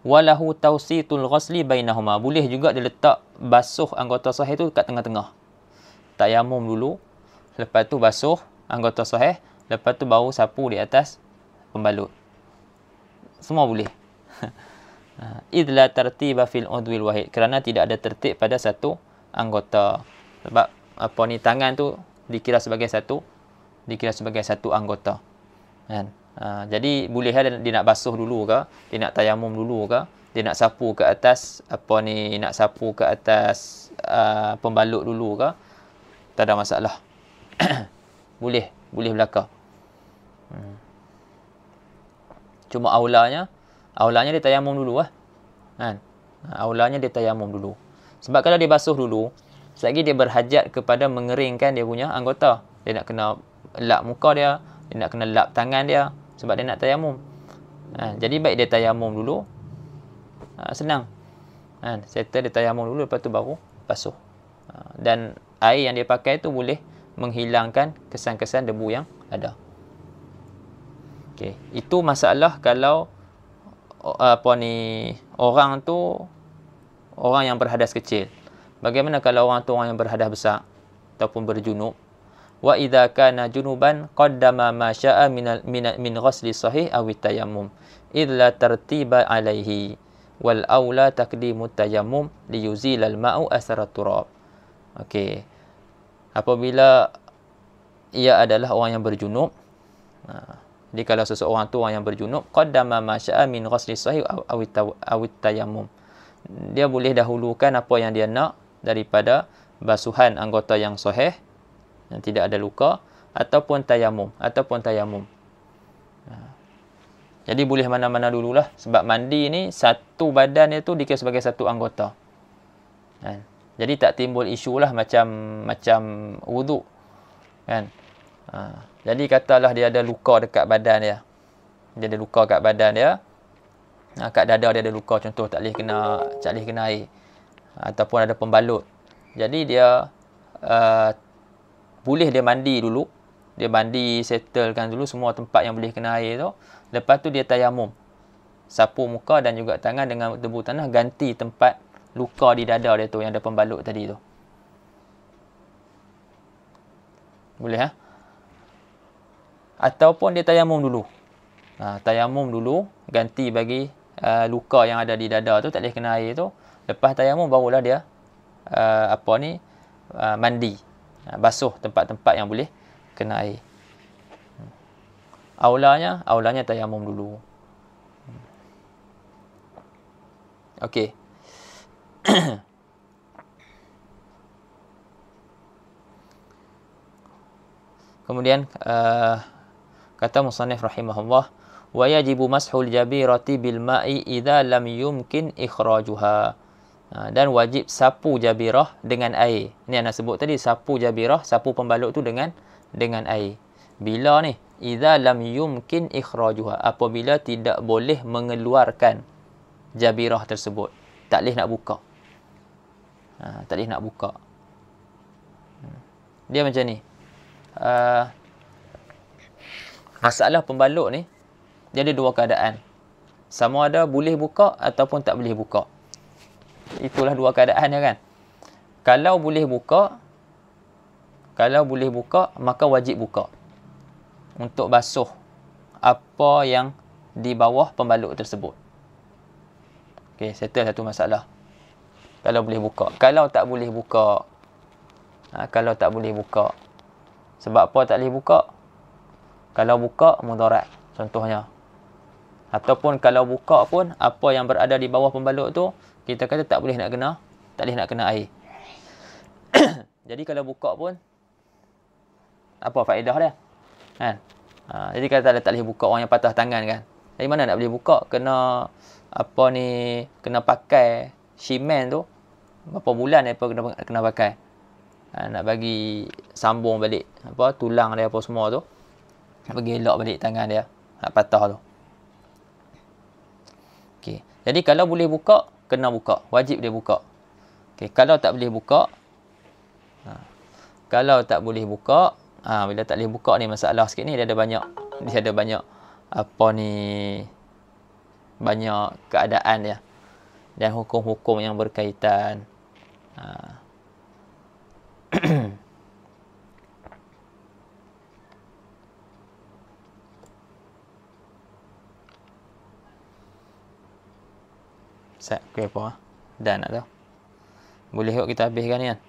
[SPEAKER 1] Walahu tawsitul ghasli bainahuma. Boleh juga dia letak basuh anggota sahih tu kat tengah-tengah. Tayamum dulu, lepas tu basuh anggota sahih, lepas tu baru sapu di atas pembalut. Semua boleh. Idla tartiba fil udwil wahid. Kerana tidak ada tertib pada satu anggota. Sebab tangan tu dikira sebagai satu anggota. Kan? Jadi boleh dia nak basuh dulu ke, dia nak tayamum dulu ke, dia nak sapu ke atas pembalut dulu ke, tak ada masalah. boleh belaka. Cuma aulanya dia tayamum dulu kan. Aulanya dia tayamum dulu. Sebab kalau dia basuh dulu, selagi dia berhajat kepada mengeringkan dia punya anggota. Dia nak kena lap muka dia nak kena lap tangan dia sebab dia nak tayamum. Jadi baik dia tayamum dulu. Senang. Settle dia tayamum dulu, lepas tu baru basuh. Dan air yang dia pakai tu boleh menghilangkan kesan-kesan debu yang ada. Okey, itu masalah kalau orang yang berhadas kecil. Bagaimana kalau orang tu orang yang berhadas besar ataupun berjunub? Wa idza kana junuban qaddama ma syaa min ghasli sahih aw tayammum idza tartiba alaihi wal aula taqdimu tayammum liyuzila al ma'u asara turab. Okey. Apabila ia adalah orang yang berjunub, jadi kalau seseorang tu orang yang berjunub, qaddama ma syaa min ghasli sahih aw tayammum, dia boleh dahulukan apa yang dia nak daripada basuhan anggota yang sahih yang tidak ada luka ataupun tayamum. Jadi boleh mana-mana dululah, sebab mandi ni satu badan itu dikira sebagai satu anggota. Jadi tak timbul isu lah macam wuduk kan. Jadi katalah dia ada luka dekat badan dia. Dia ada luka kat badan dia. Kat dada dia ada luka, contoh tak boleh kena air ataupun ada pembalut. Jadi dia boleh dia mandi dulu. Dia mandi, settlekan dulu semua tempat yang boleh kena air tu. Lepas tu dia tayamum. sapu muka dan juga tangan dengan debu tanah, ganti tempat luka di dada dia tu yang ada pembalut tadi tu. Boleh ataupun dia tayamum dulu. Tayamum dulu, ganti bagi luka yang ada di dada tu, tak boleh kena air tu. Lepas tayamum barulah dia mandi. Basuh tempat-tempat yang boleh kena air. Aulanya tayamum dulu. Okey. Kemudian kata musannif rahimahullah, wa yajibu mashul jabirati bil ma'i idza lam yumkin ikhrajuha. Dan wajib sapu jabirah dengan air. Ini yang nak sebut tadi, sapu jabirah, sapu pembalut tu dengan air. Bila ni? Idza lam yumkin ikhrajuha, apabila tidak boleh mengeluarkan jabirah tersebut. Tak boleh nak buka. Tak boleh nak buka. Dia macam ni. Masalah pembalut ni, dia ada dua keadaan. Sama ada boleh buka ataupun tak boleh buka. Itulah dua keadaannya kan. Kalau boleh buka, maka wajib buka untuk basuh apa yang di bawah pembalut tersebut. Okey, settle satu masalah. Kalau boleh buka. Kalau tak boleh buka, sebab apa tak boleh buka? Kalau buka, mudarat contohnya. Ataupun kalau buka pun, apa yang berada di bawah pembalut tu, kita kata tak boleh nak kena air. Jadi kalau buka pun, apa faedah dia? Kan? Jadi kalau tak boleh buka, orang yang patah tangan kan. Dari mana nak boleh buka? Kena pakai simen tu. Berapa bulan dia kena pakai. Nak bagi sambung balik tulang dia apa semua tu. Nak bagi elok balik tangan dia. Nak patah tu. Okey. Jadi kalau boleh buka, kena buka. Wajib dia buka. Okey. Kalau tak boleh buka, bila tak boleh buka ni masalah sikit ni, dia ada banyak banyak keadaan dia dan hukum-hukum yang berkaitan. Set ke apa? Dan nak tahu. Boleh yuk kita habiskan ni kan.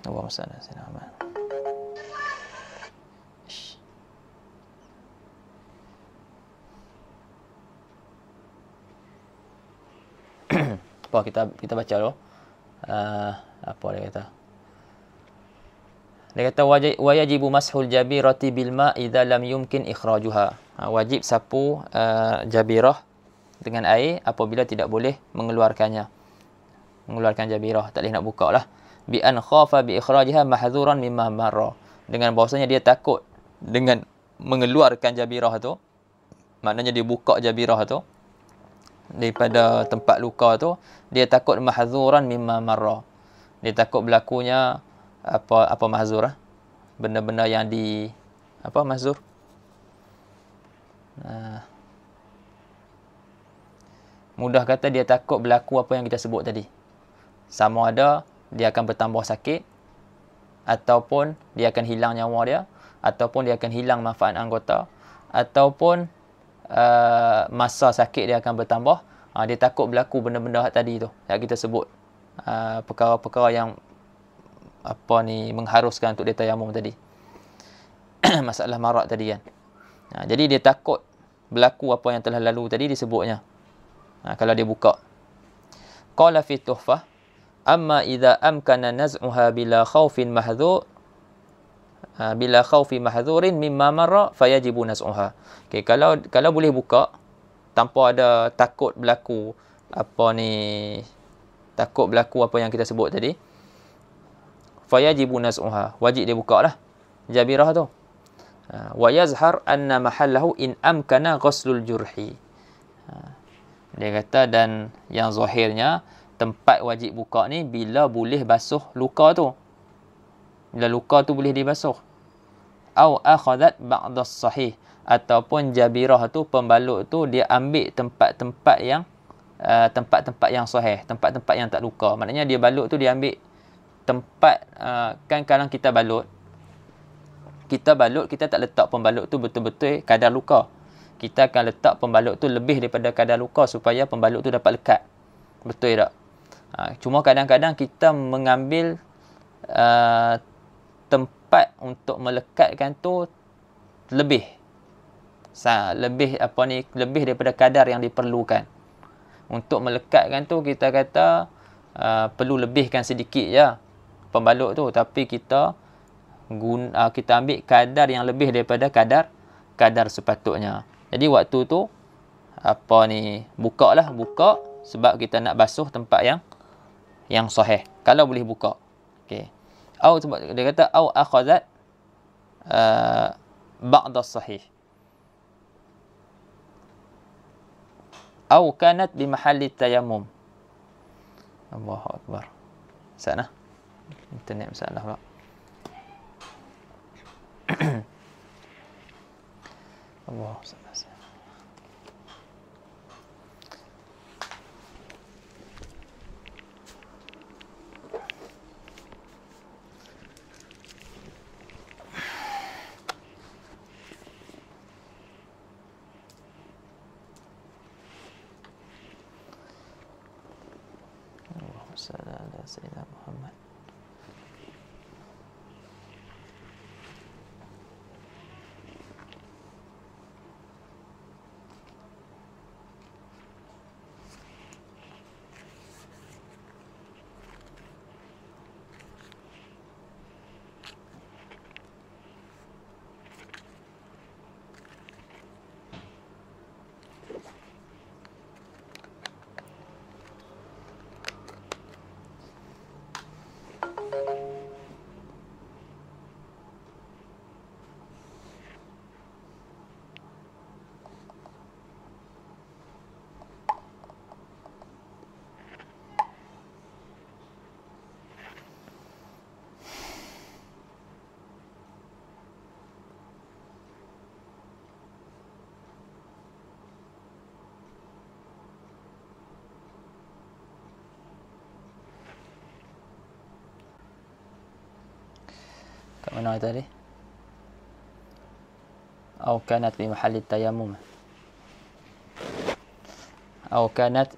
[SPEAKER 1] Allahumma salli ala sayyidina Muhammad. Apa kita baca dulu. Apa dia kata? Dia kata wa yajibu mashul jabirati bil ma' idza lam yumkin ikhrajuha. Wajib sapu jabirah dengan air apabila tidak boleh mengeluarkan jabirah, tak boleh nak buka lah. Bi an khafa bi ikhrajiha mahdzuran mimma marra. Dengan bahasanya dia takut dengan mengeluarkan jabirah tu, maknanya dia buka jabirah tu daripada tempat luka tu, dia takut mahdzuran mimma marra. Dia takut berlakunya apa mahzur benda-benda yang di mahzur. Mudah kata dia takut berlaku apa yang kita sebut tadi. Sama ada dia akan bertambah sakit, ataupun dia akan hilang nyawa dia, ataupun dia akan hilang manfaat anggota, ataupun masa sakit dia akan bertambah. Dia takut berlaku benda-benda tadi tu yang kita sebut. Perkara-perkara yang mengharuskan untuk dia tayamum tadi. Masalah marak tadi kan. Jadi dia takut berlaku apa yang telah lalu tadi disebutnya. Kalau dia buka. Qala fi tuhfah, amma idza amkana naz'uha bila khaufin mahdhur bila khaufi mahdhurin mimma marra fayajibu naz'uha. Okey, kalau boleh buka tanpa ada takut berlaku apa yang kita sebut tadi, fayajibu naz'uha, wajib dia buka lah jabirah tu. Wa yazhar anna mahallahu in amkana ghuslul jurhi. Dia kata dan yang zahirnya tempat wajib buka ni bila boleh basuh luka tu. Bila luka tu boleh dibasuh. Au akhadat ba'das sahih, ataupun jabirah tu, pembalut tu dia ambil tempat-tempat yang sahih, tempat-tempat yang tak luka. Maknanya dia balut tu dia ambil tempat, kan kalau kita balut, kita tak letak pembalut tu betul-betul kadar luka. Kita akan letak pembalut tu lebih daripada kadar luka supaya pembalut tu dapat lekat. Betul tak? Cuma kadang-kadang kita mengambil tempat untuk melekatkan tu lebih daripada kadar yang diperlukan. Untuk melekatkan tu kita kata perlu lebihkan sedikit je pembalut tu, tapi kita ambil kadar yang lebih daripada kadar sepatutnya. Jadi waktu tu buka sebab kita nak basuh tempat yang sahih. Kalau boleh buka. Okey. Sebab dia kata au akhazat ba'd as-sahih. Au kanat bi mahalli tayammum. Allahu akbar. Sana. Internet masalah pula. Allah SWT. Allahumma salli ala Muhammad. Kat mana tadi? Au kanat bi mahalli tayammum. Au kanat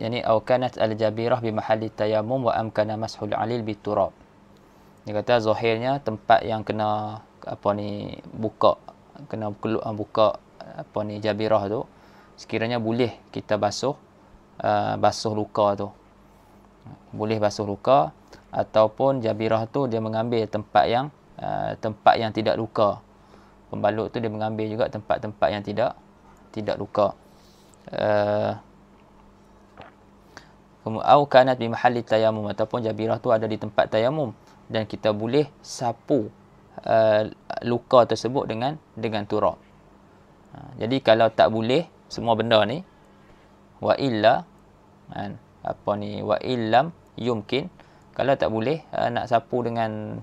[SPEAKER 1] al-jabirah bi mahalli tayammum wa amkana mashul alil biturab. Dia kata zahirnya tempat yang kena buka jabirah tu, sekiranya boleh kita basuh luka tu. Boleh basuh luka, ataupun jabirah tu dia mengambil tempat yang tidak luka. Pembalut tu dia mengambil juga tempat-tempat yang tidak luka. Au kanat bi mahalli tayammum, ataupun jabirah tu ada di tempat tayamum dan kita boleh sapu luka tersebut dengan turab. Jadi kalau tak boleh semua benda ni, wa illa wa illam yumkin, kalau tak boleh nak sapu dengan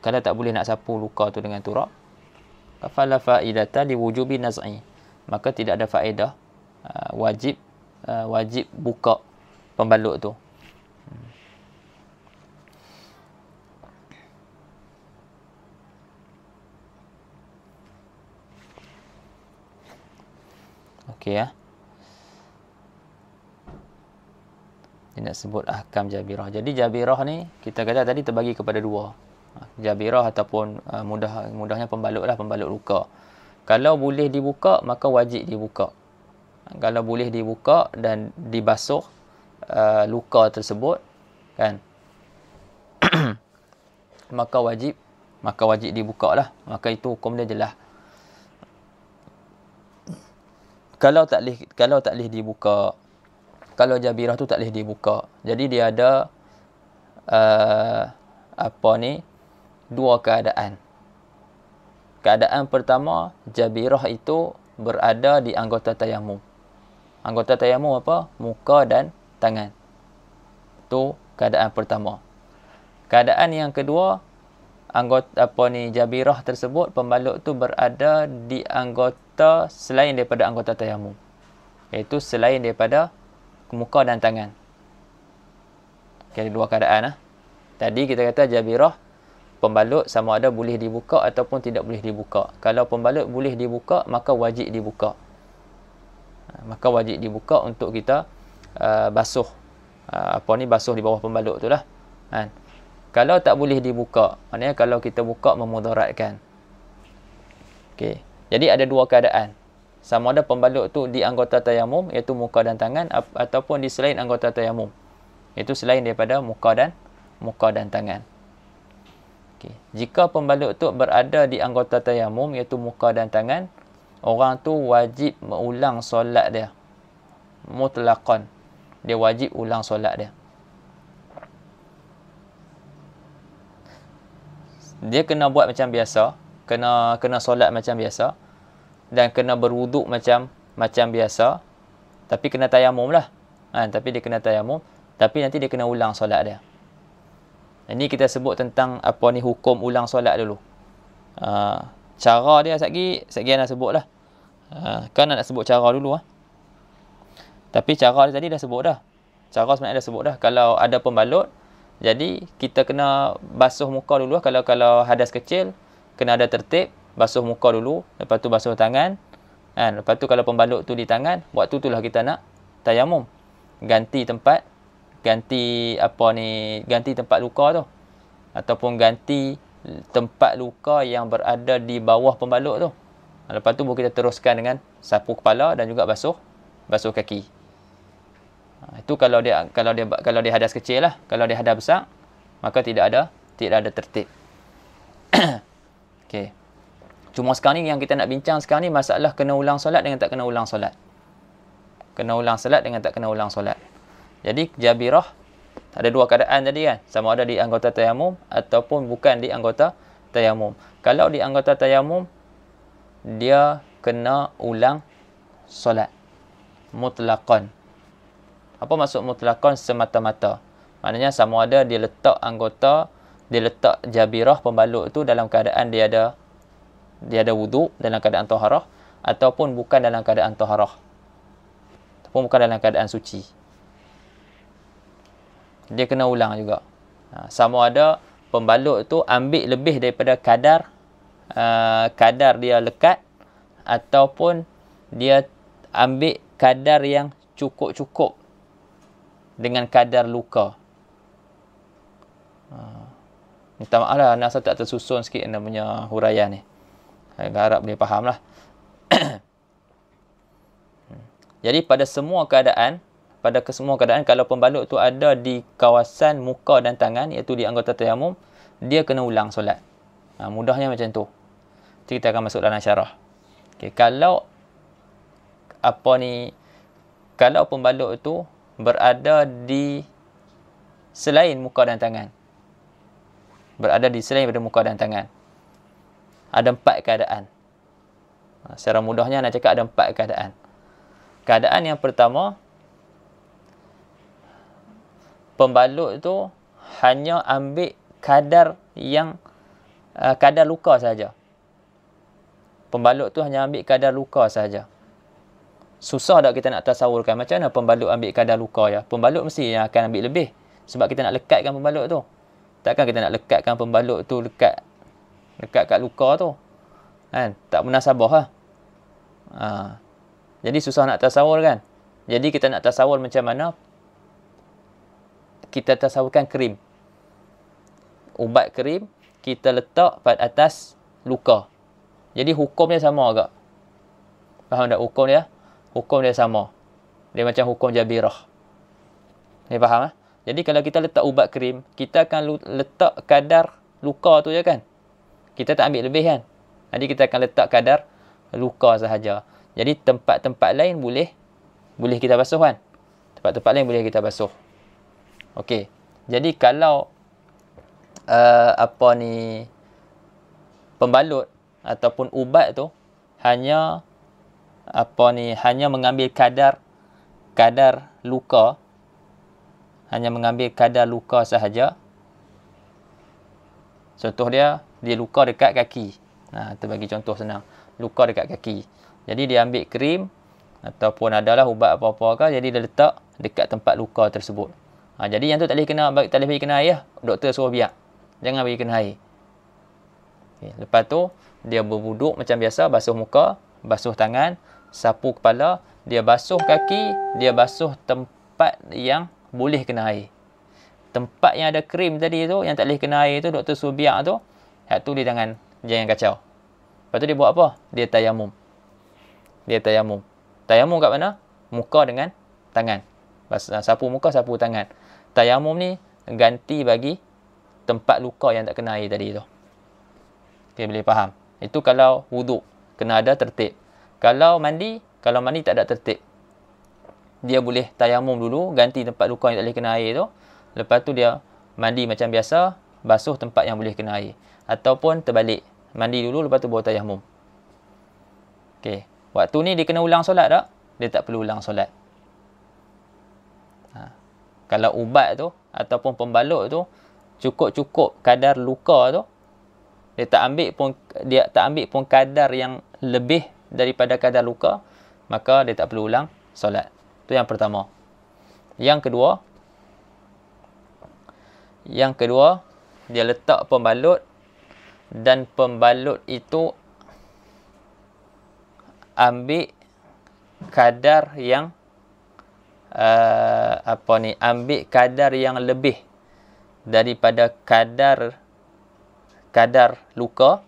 [SPEAKER 1] kalau tak boleh nak sapu luka tu dengan turab, fala faidata li wujubi naz'i, maka tidak ada faedah wajib buka pembalut tu. Okey ya. Dia nak sebut ahkam jabirah. Jadi jabirah ni kita kata tadi terbagi kepada dua. Jabirah ataupun mudahnya pembalut luka. Kalau boleh dibuka maka wajib dibuka. Kalau boleh dibuka dan dibasuh luka tersebut, kan, maka wajib dibuka lah. Maka itu hukum dia jelas. Kalau tak boleh dibuka, kalau jabirah tu tak boleh dibuka, jadi dia ada dua keadaan. Keadaan pertama, jabirah itu berada di anggota tayamum. Anggota tayamum apa? Muka dan tangan. Tu keadaan pertama. Keadaan yang kedua, anggota jabirah tersebut, pembalut tu berada di anggota selain daripada anggota tayamum, iaitu selain daripada muka dan tangan. Okay, ada dua keadaan. Tadi kita kata jabirah, pembalut sama ada boleh dibuka ataupun tidak boleh dibuka. Kalau pembalut boleh dibuka, maka wajib dibuka. Maka wajib dibuka untuk kita basuh. Basuh di bawah pembalut tu lah. Kalau tak boleh dibuka, maknanya kalau kita buka memudaratkan. Okey. Jadi ada dua keadaan. Sama ada pembalut tu di anggota tayamum, iaitu muka dan tangan, ataupun di selain anggota tayamum, iaitu selain daripada muka dan tangan. Okay. Jika pembalut tu berada di anggota tayamum, iaitu muka dan tangan, orang tu wajib mengulang solat dia. Mutlaqan. Dia wajib ulang solat dia. Dia kena buat macam biasa, kena solat macam biasa, dan kena berwuduk macam biasa, tapi kena tayamum lah. Tapi dia kena tayamum, tapi nanti dia kena ulang solat dia. Ini kita sebut tentang hukum ulang solat dulu. Cara dia sekali nak sebut lah. Kan nak sebut cara dulu. Tapi cara dia tadi dah sebut dah. Cara sebenarnya dah sebut dah. Kalau ada pembalut, jadi kita kena basuh muka dulu. Kalau hadas kecil, kena ada tertib. Basuh muka dulu, lepas tu basuh tangan. Lepas tu kalau pembalut tu di tangan, waktu tu lah kita nak tayamum. Ganti tempat luka tu, ataupun ganti tempat luka yang berada di bawah pembalut tu. Lepas tu baru kita teruskan dengan sapu kepala dan juga basuh kaki. Itu kalau dia hadas kecil lah. Kalau dia hadas besar, maka tidak ada tertib. Okey. Cuma sekarang ni yang kita nak bincang sekarang ni masalah kena ulang solat dengan tak kena ulang solat. Kena ulang solat dengan tak kena ulang solat. Jadi jabirah ada dua keadaan tadi kan. Sama ada di anggota tayamum ataupun bukan di anggota tayamum. Kalau di anggota tayamum, dia kena ulang solat. Mutlaqan. Apa maksud mutlaqan? Semata-mata. Maknanya sama ada dia letak jabirah pembalut tu dalam keadaan dia ada wuduk, dalam keadaan taharah, ataupun bukan dalam keadaan taharah, ataupun bukan dalam keadaan suci. Dia kena ulang juga. Sama ada pembalut tu ambil lebih daripada kadar dia lekat, ataupun dia ambil kadar yang cukup-cukup dengan kadar luka. Minta maaf lah, Nasa tak tersusun sikit anda punya huraian ni. Saya harap boleh faham lah. Jadi pada semua keadaan, kalau pembalut tu ada di kawasan muka dan tangan, iaitu di anggota tayamum, dia kena ulang solat. Mudahnya macam tu. Nanti kita akan masuk dalam syarah. Okay, kalau pembalut tu berada di selain muka dan tangan. Berada di selain daripada muka dan tangan. Ada 4 keadaan. Secara mudahnya nak cakap ada 4 keadaan. Keadaan yang pertama, pembalut tu hanya ambil kadar luka saja. Pembalut tu hanya ambil kadar luka saja. Susah tak kita nak tasawurkan macam mana pembalut ambil kadar luka ya? Pembalut mesti yang akan ambil lebih. Sebab kita nak lekatkan pembalut tu. Takkan kita nak lekatkan pembalut tu lekat kat luka tu. Tak munasabah lah. Jadi susah nak tasawur kan? Jadi kita nak tasawur macam mana? Kita tasawurkan krim. Ubat krim kita letak pada atas luka. Jadi hukum dia sama agak. Faham tak hukum dia? Hukum dia sama. Dia macam hukum jabirah. Ni faham? Jadi kalau kita letak ubat krim, kita akan letak kadar luka tu je kan? Kita tak ambil lebih kan? Jadi kita akan letak kadar luka sahaja. Jadi tempat-tempat lain boleh kita basuh kan? Tempat-tempat lain boleh kita basuh. Okey. Jadi kalau pembalut ataupun ubat tu hanya mengambil kadar luka, hanya mengambil kadar luka sahaja, Contoh dia luka dekat kaki. Kita bagi contoh senang. Luka dekat kaki. Jadi dia ambil krim ataupun adalah ubat apa-apa ke, jadi dia letak dekat tempat luka tersebut. Jadi yang tu tak boleh bagi kena air. Doktor suruh biar. Jangan bagi kena air. Okay. Lepas tu dia berwuduk macam biasa, basuh muka, basuh tangan, sapu kepala, dia basuh kaki, dia basuh tempat yang boleh kena air. Tempat yang ada krim tadi tu, yang tak boleh kena air tu, doktor suruh biar tu, hak tu dia jangan kacau. Lepas tu dia buat apa? Dia tayamum. Tayamum kat mana? Muka dengan tangan. Sapu muka, sapu tangan. Tayamum ni ganti bagi tempat luka yang tak kena air tadi tu. Okay, boleh faham? Itu kalau wuduk, kena ada tertib. Kalau mandi tak ada tertib. Dia boleh tayamum dulu, ganti tempat luka yang tak boleh kena air tu. Lepas tu dia mandi macam biasa, basuh tempat yang boleh kena air. Ataupun terbalik, mandi dulu lepas tu baru tayamum. Okey, waktu ni dia kena ulang solat tak? Dia tak perlu ulang solat. Kalau ubat tu ataupun pembalut tu cukup kadar luka tu, dia tak ambil pun kadar yang lebih daripada kadar luka, maka dia tak perlu ulang solat. Itu yang pertama. Yang kedua, dia letak pembalut dan pembalut itu ambil kadar yang ambil kadar yang lebih daripada kadar luka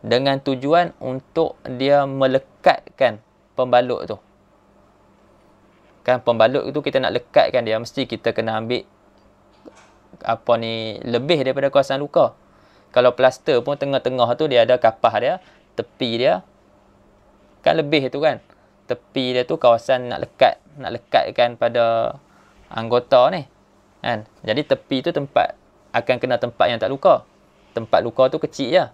[SPEAKER 1] dengan tujuan untuk dia melekatkan pembalut tu. Kan pembalut itu kita nak lekatkan dia, mesti kita kena ambil lebih daripada kawasan luka. Kalau plaster pun tengah-tengah tu dia ada kapah dia, tepi dia kan lebih tu kan. Tepi dia tu kawasan nak lekatkan pada anggota ni kan. Jadi tepi tu akan kena tempat yang tak luka. Tempat luka tu kecil je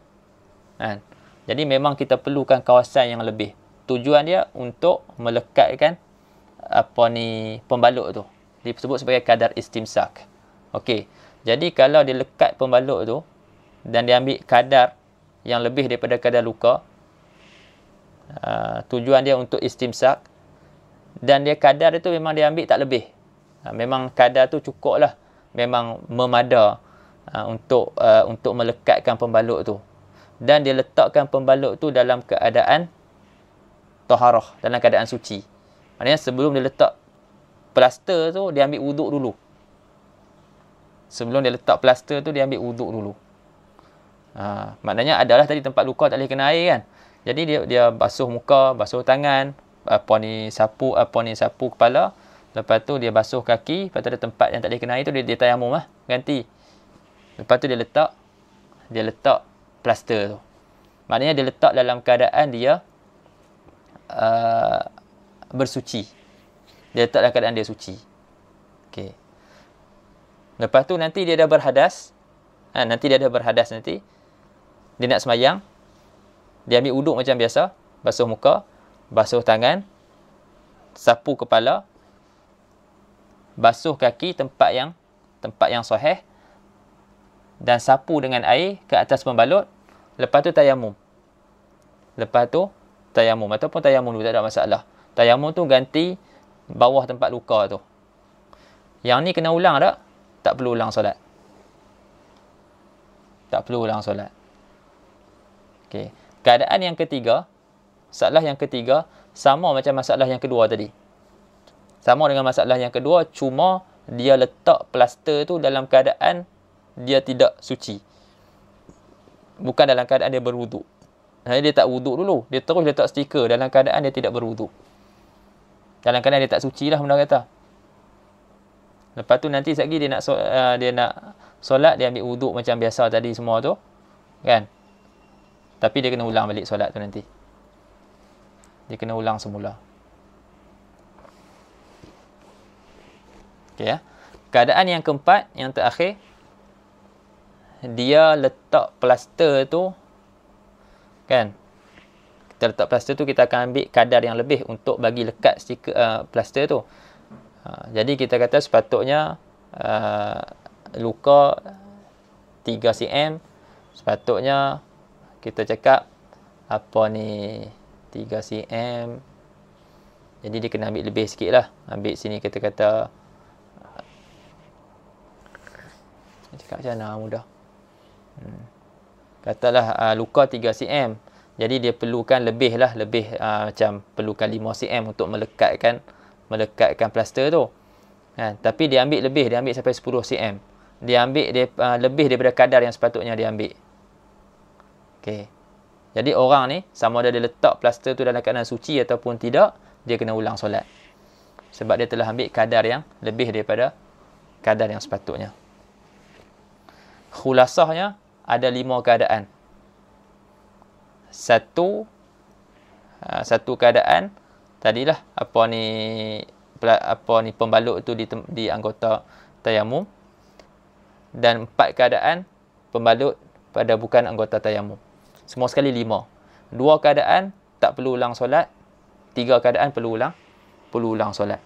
[SPEAKER 1] kan. Jadi memang kita perlukan kawasan yang lebih. Tujuan dia untuk melekatkan pembalut tu. Disebut sebagai kadar istimsak. Okey. Jadi kalau dia lekat pembalut tu dan dia ambil kadar yang lebih daripada kadar luka, tujuan dia untuk istimsak, dan dia kadar itu memang dia ambil tak lebih. Memang kadar tu cukup lah. Memang memada untuk melekatkan pembalut tu. Dan dia letakkan pembalut tu dalam keadaan taharah, dalam keadaan suci. Maknanya sebelum dia letak plaster tu, dia ambil wuduk dulu. Sebelum dia letak plaster tu, dia ambil wuduk dulu. Maknanya adalah tadi tempat luka tak boleh kena air kan. Jadi dia basuh muka, basuh tangan, sapu kepala. Lepas tu dia basuh kaki, lepas tu ada tempat yang tak boleh kena air tu dia tayamum lah, ganti. Lepas tu dia letak plaster tu. Maknanya dia letak dalam keadaan dia bersuci. Dia letak dalam keadaan dia suci. Okey. Lepas tu nanti dia dah berhadas. Nanti dia nak semayang. Dia ambil wuduk macam biasa, basuh muka, basuh tangan, sapu kepala, basuh kaki tempat yang sahih, dan sapu dengan air ke atas pembalut. Lepas tu tayamum. Ataupun tayamum dulu, tak ada masalah. Tayamum tu ganti bawah tempat luka tu. Yang ni kena ulang tak? Tak perlu ulang solat. Okey. Keadaan yang ketiga, masalah yang ketiga sama macam masalah yang kedua tadi. Sama dengan masalah yang kedua, cuma dia letak plaster tu dalam keadaan dia tidak suci. Bukan dalam keadaan dia berwuduk. Dia tak wuduk dulu. Dia terus letak stiker dalam keadaan dia tidak berwuduk. Dalam keadaan dia tak suci lah benda kata. Lepas tu nanti sekali dia nak solat, dia ambil wuduk macam biasa tadi semua tu. Kan? Tapi dia kena ulang balik solat tu nanti. Dia kena ulang semula. Okey ya. Keadaan yang keempat, yang terakhir, dia letak plaster tu, kan? Kita letak plaster tu, kita akan ambil kadar yang lebih untuk bagi lekat stiker plaster tu. Jadi kita kata sepatutnya luka 3 3 cm, sepatutnya kita cakap apa ni 3 cm. Jadi dia kena ambil lebih sikit lah. Ambil sini kita kata, cakap macam mana mudah. Katalah luka 3 cm. Jadi dia perlukan lebih lah. Lebih macam perlukan 5 cm untuk melekatkan plaster tu. Tapi dia ambil lebih. Dia ambil sampai 10 cm. Dia ambil lebih daripada kadar yang sepatutnya dia ambil. Okay. Jadi orang ni, sama ada dia letak plaster tu dalam keadaan suci ataupun tidak, dia kena ulang solat. Sebab dia telah ambil kadar yang lebih daripada kadar yang sepatutnya. Khulasahnya, ada 5 keadaan. Satu keadaan, tadilah apa ni pembalut tu di anggota tayamum. Dan 4 keadaan, pembalut pada bukan anggota tayamum. Semua sekali 5. 2 keadaan tak perlu ulang solat. 3 keadaan perlu ulang solat.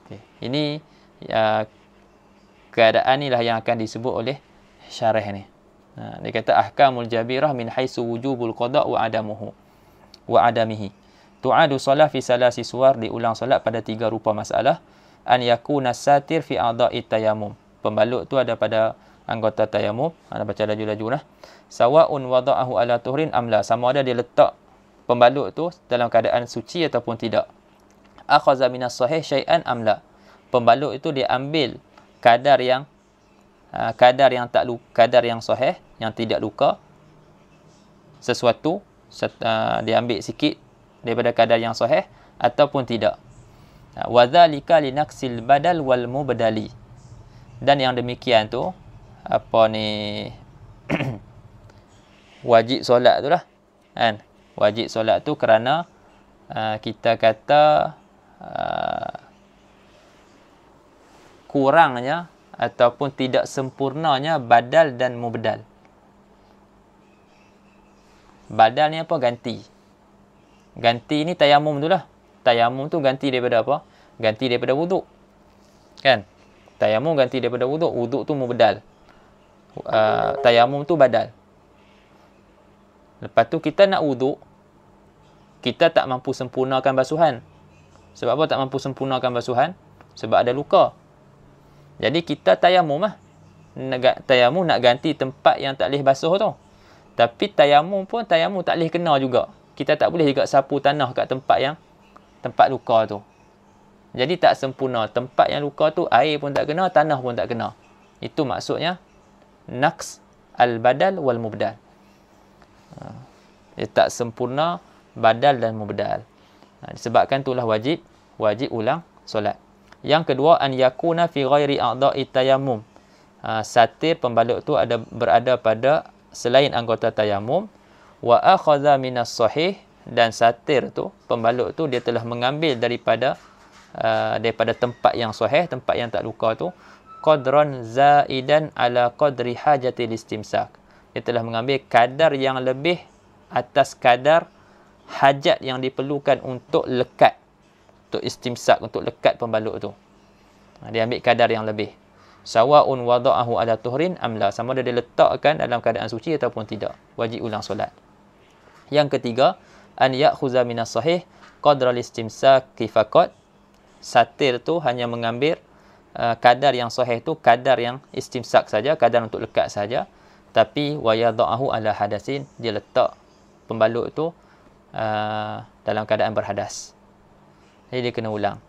[SPEAKER 1] Okay. Ini keadaan inilah yang akan disebut oleh syarah ni. Dia kata ahkamul jabirah min haisu wujubul qada' wa adamihi. Tu'adu solat fi salasi suwar, diulang solat pada 3 rupa masalah. An yakuna satir fi a'dha'i tayamum. Pembalut tu ada pada anggota tayamum. Anda baca laju-laju lah. Sawa'un wada'ahu ala tuhrin amla. Sama ada dia letak pembalut tu dalam keadaan suci ataupun tidak. Akhaza minas sahih syai'an amla. Pembalut itu dia ambil kadar yang sahih, yang tidak luka, sesuatu, dia ambil sikit daripada kadar yang sahih ataupun tidak. Wa dzalika linaqsil badal wal mubdali. Dan yang demikian tu apa ni wajib solat tu lah kan. Wajib solat tu kerana kita kata kurangnya ataupun tidak sempurnanya badal dan mubdal. Badal ni apa? Ganti. Ganti ni tayamum tu lah. Tayamum tu ganti daripada apa? Ganti daripada wuduk. Kan? Tayamum ganti daripada wuduk. Wuduk tu mubdal. Tayamum tu badal. Lepas tu kita nak wuduk, kita tak mampu sempurnakan basuhan. Sebab apa tak mampu sempurnakan basuhan? Sebab ada luka. Jadi kita tayamum lah. Tayamum nak ganti tempat yang tak boleh basuh tu. Tapi tayamum tak boleh kena juga. Kita tak boleh juga sapu tanah kat tempat luka tu. Jadi tak sempurna. Tempat yang luka tu air pun tak kena, tanah pun tak kena. Itu maksudnya naqs al-badal wal mubdal. Dia tak sempurna badal dan mubdal. Disebabkan itulah wajib ulang solat. Yang kedua, an yakuna fi ghairi a'dha'i tayammum. Satir pembalut tu berada pada selain anggota tayamum. Wa akhadha minas sahih, dan satir tu pembalut tu dia telah mengambil daripada tempat yang sahih, tempat yang tak luka tu, qadran zaidan ala qadri hajatil istimsak. Dia telah mengambil kadar yang lebih atas kadar hajat yang diperlukan untuk lekat, untuk istimsak, untuk lekat pembalut tu. Dia ambil kadar yang lebih. Sawa'un wada'ahu ala tuhrin amla. Sama ada dia letakkan dalam keadaan suci ataupun tidak. Wajib ulang solat. Yang ketiga, an ya'khuza minas sahih qadra al-istimsaki faqat. Satir tu hanya mengambil kadar yang sahih tu, kadar yang istimsak saja, kadar untuk lekat saja. Tapi wa yada'ahu ala hadasin, dia letak pembalut tu dalam keadaan berhadas. Jadi dia kena ulang.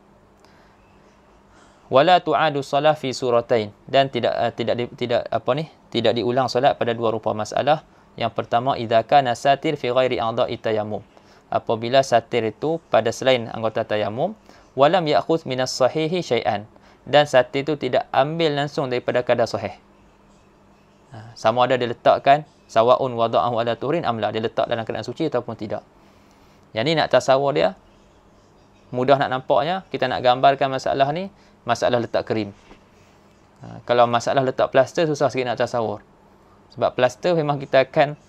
[SPEAKER 1] Wala tu'adu salah fi suratain, dan tidak diulang solat pada 2 rupa masalah. Yang pertama, idza kana satir fi ghairi a'dha'i tayammum. Apabila satir itu pada selain anggota tayamum, walam ya'khudh minas sahihi syai'an, dan satir itu tidak ambil langsung daripada kadar sahih. Sama ada dia letakkan sawa'un wada'ahu ala tuhrin amla, dia letak dalam keadaan suci ataupun tidak. Yang ni nak tasawur dia mudah nak nampaknya. Kita nak gambarkan masalah ni, masalah letak krim. Kalau masalah letak plaster, susah sikit nak tasawur. Sebab plaster memang kita akan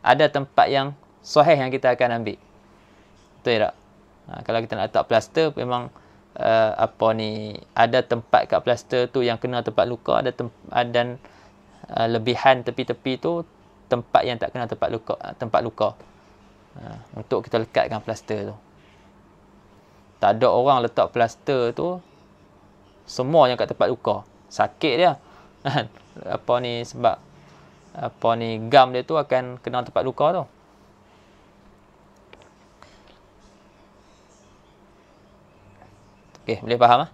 [SPEAKER 1] ada tempat yang sahih yang kita akan ambil. Betul tak? Kalau kita nak letak plaster, memang ada tempat kat plaster tu yang kena tempat luka, dan lebihan tepi-tepi tu tempat yang tak kena tempat luka. Untuk kita lekatkan plaster tu. Tak ada orang letak plaster tu semua yang kat tempat luka. Sakit dia. Sebab gam dia tu akan kena tempat luka tu. Okey, boleh faham ah?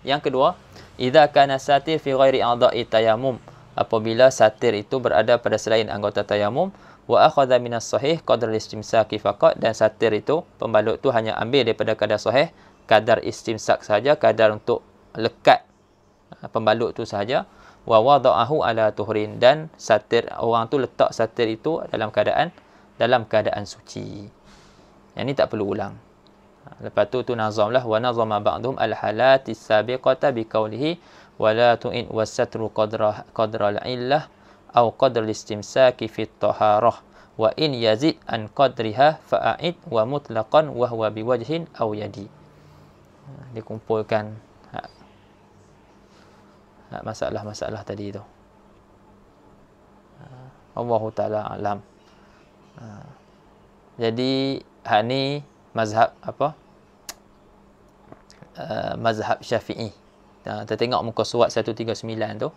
[SPEAKER 1] Yang kedua, idza kana satir fi ghairi a'dha'i tayammum, apabila satir itu berada pada selain anggota tayamum, wa akhadha minas sahih qadar istimsaki faqat, dan satir itu pembalut tu hanya ambil daripada kadar sahih, kadar istimsak saja, kadar untuk lekat pembalut tu sahaja, wa wada'ahu ala tuhrin, dan satir orang tu letak satir itu dalam keadaan suci. Yang ni tak perlu ulang. Lepas tu nazam lah, wa nazama ba'dhum al-halati sabiqata biqaulihi wa la tu'in wasatru qadra al-illah aw qadra al-istimsaki fi at-taharah wa in yazid an qadriha fa'id wa mutlaqan wa huwa biwajhin aw yadi. Dikumpulkan masalah-masalah tadi tu. Allahu taala alam. Jadi hak ni mazhab mazhab Syafi'i. Kita tengok muka surat 139 tu.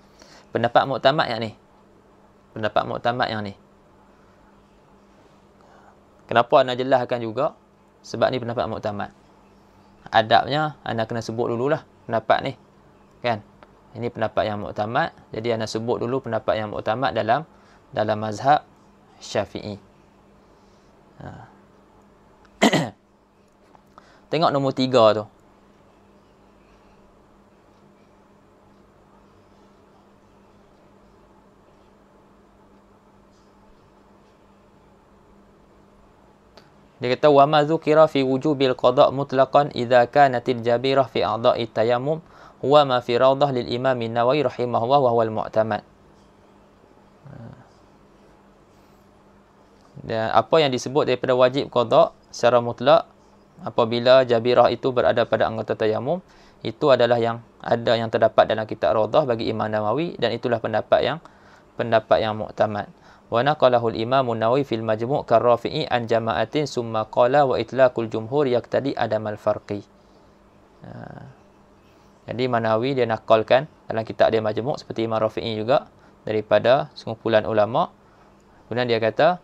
[SPEAKER 1] Pendapat muktamad yang ni. Kenapa anda jelaskan juga? Sebab ni pendapat muktamad. Adabnya anda kena sebut dululah pendapat ni. Kan? Ini pendapat yang muktamad. Jadi anda sebut dulu pendapat yang muktamad dalam mazhab Syafi'i. Tengok nombor 3 tu. Dia kata wa ma dzukira fi wujubil qada' mutlaqan idza kanatil jabirah fi a'dha'i tayammum huwa ma fi rawdah lil Imam An-Nawawi rahimahullah wa huwa al-mu'tamad. Dan apa yang disebut daripada wajib qada' secara mutlak apabila jabirah itu berada pada anggota tayamum, itu adalah yang terdapat dalam kitab Rawdah bagi Imam Nawawi, dan itulah pendapat yang muktamad. Wa naqalahu al-Imam An-Nawawi fil Majmu' kar-Rafi'i an jama'atin summa qala wa itlaqul jumhur yaqtadi adamal farqi. Jadi Imam Nawawi dia nakalkan dalam kitab dia Majmu' seperti Imam Rafi'i juga daripada sekumpulan ulama. Kemudian dia kata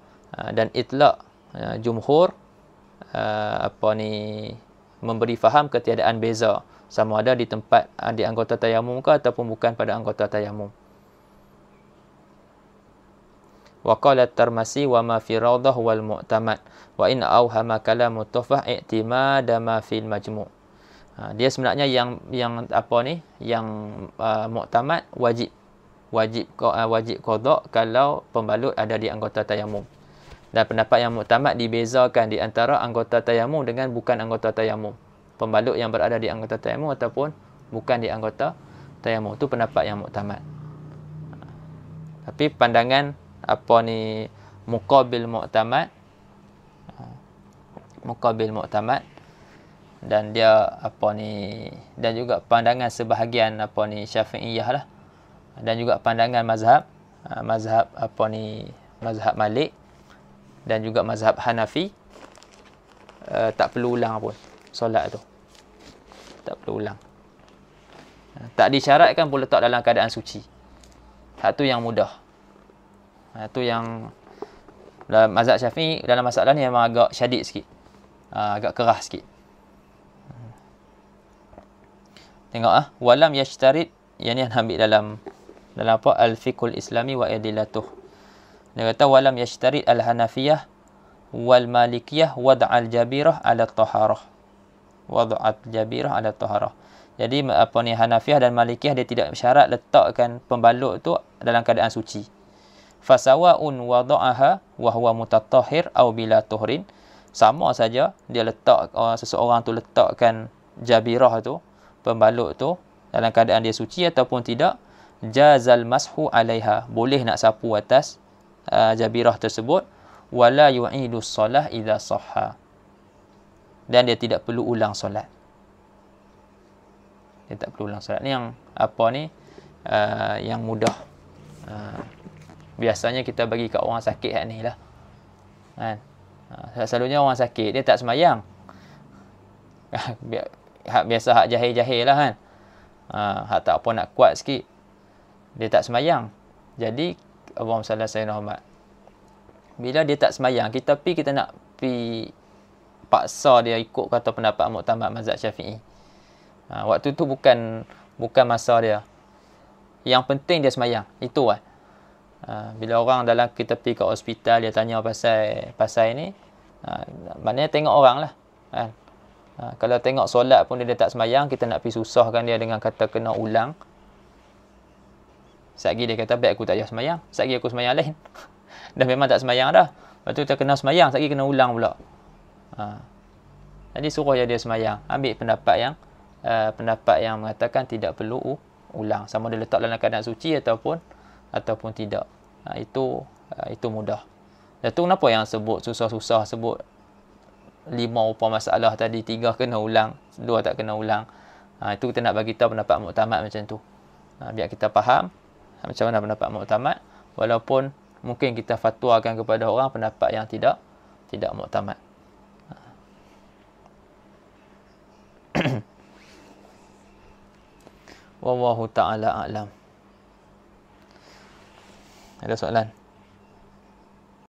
[SPEAKER 1] dan itlaq jumhur memberi faham ketiadaan beza sama ada di tempat di anggota tayamum ke ataupun bukan pada anggota tayamum. Wa qala at-Tirmizi wa ma fi rawdah wal mu'tamad wa in awhama kalam muttafaq i'timada ma fil majmu'. Dia sebenarnya yang mu'tamad wajib qada kalau pembalut ada di anggota tayamum. Dan pendapat yang muktamad dibezakan di antara anggota tayamum dengan bukan anggota tayamum. Pembalut yang berada di anggota tayamum ataupun bukan di anggota tayamum. Itu pendapat yang muktamad. Tapi pandangan muqabil muktamad dan dia dan juga pandangan sebahagian Syafi'iyah lah, dan juga pandangan mazhab Malik dan juga mazhab Hanafi, tak perlu ulang pun solat tu. Tak perlu ulang. Tak disyaratkan pun letak dalam keadaan suci. Hak tu yang mudah. Tu yang dalam mazhab Syafi'i, dalam masalah ni memang agak syadid sikit. Agak keras sikit. Tengok walam yashtarid, yang ni ambil dalam al-fiqhul islami wa adillatuh. Dia kata walam yashtarid al-Hanafiyah wal Malikiyah wad'al jabirah ala taharah. Jadi Hanafiyah dan Malikiyah dia tidak syarat letakkan pembalut tu dalam keadaan suci. Fasawa'un wada'aha wa huwa mutatahhir aw bila tuhrin. Sama saja dia seseorang tu letakkan jabirah tu, pembalut tu dalam keadaan dia suci ataupun tidak, jazal mashu alaiha, boleh nak sapu atas jabirah tersebut, wala yu'idu solah idza sahha, dan dia tidak perlu ulang solat. Dia tak perlu ulang solat. Ni yang apa ni? Yang mudah. Biasanya kita bagi kat orang sakit hak ni lah. Kan? Selalunya orang sakit dia tak semayang. Hak biasa hak jahil-jahil lah kan. Hak tak apa nak kuat sikit. Dia tak semayang. Jadi Allahumma salli ala sayyidina Muhammad. Bila dia tak semayang, kita nak paksa dia ikut kata pendapat muktamad mazhab Syafi'i. Waktu tu bukan masa dia. Yang penting dia semayang. Itu lah. Bila orang dalam kita pergi ke hospital, dia tanya pasal ni, maknanya tengok orang lah. Kan? Kalau tengok solat pun dia tak semayang, kita nak pergi susahkan dia dengan kata kena ulang. Satgi dia kata, baik aku tak payah semayang. Satgi aku semayang lain. Dah memang tak semayang dah. Lepas tu kita kena semayang, satgi kena ulang pula. Jadi suruh dia semayang. Ambil pendapat yang mengatakan tidak perlu ulang. Sama dia letak dalam keadaan suci ataupun tidak. Itu mudah. Dan tu kenapa yang sebut susah-susah, sebut 5 rupa masalah tadi, 3 kena ulang, 2 tak kena ulang. Itu kita nak bagi tahu pendapat muktamad macam tu. Biar kita faham macam mana pendapat muktamad, walaupun mungkin kita fatwakan kepada orang pendapat yang tidak muktamad. Wallahu ta'ala a'lam. Ada soalan?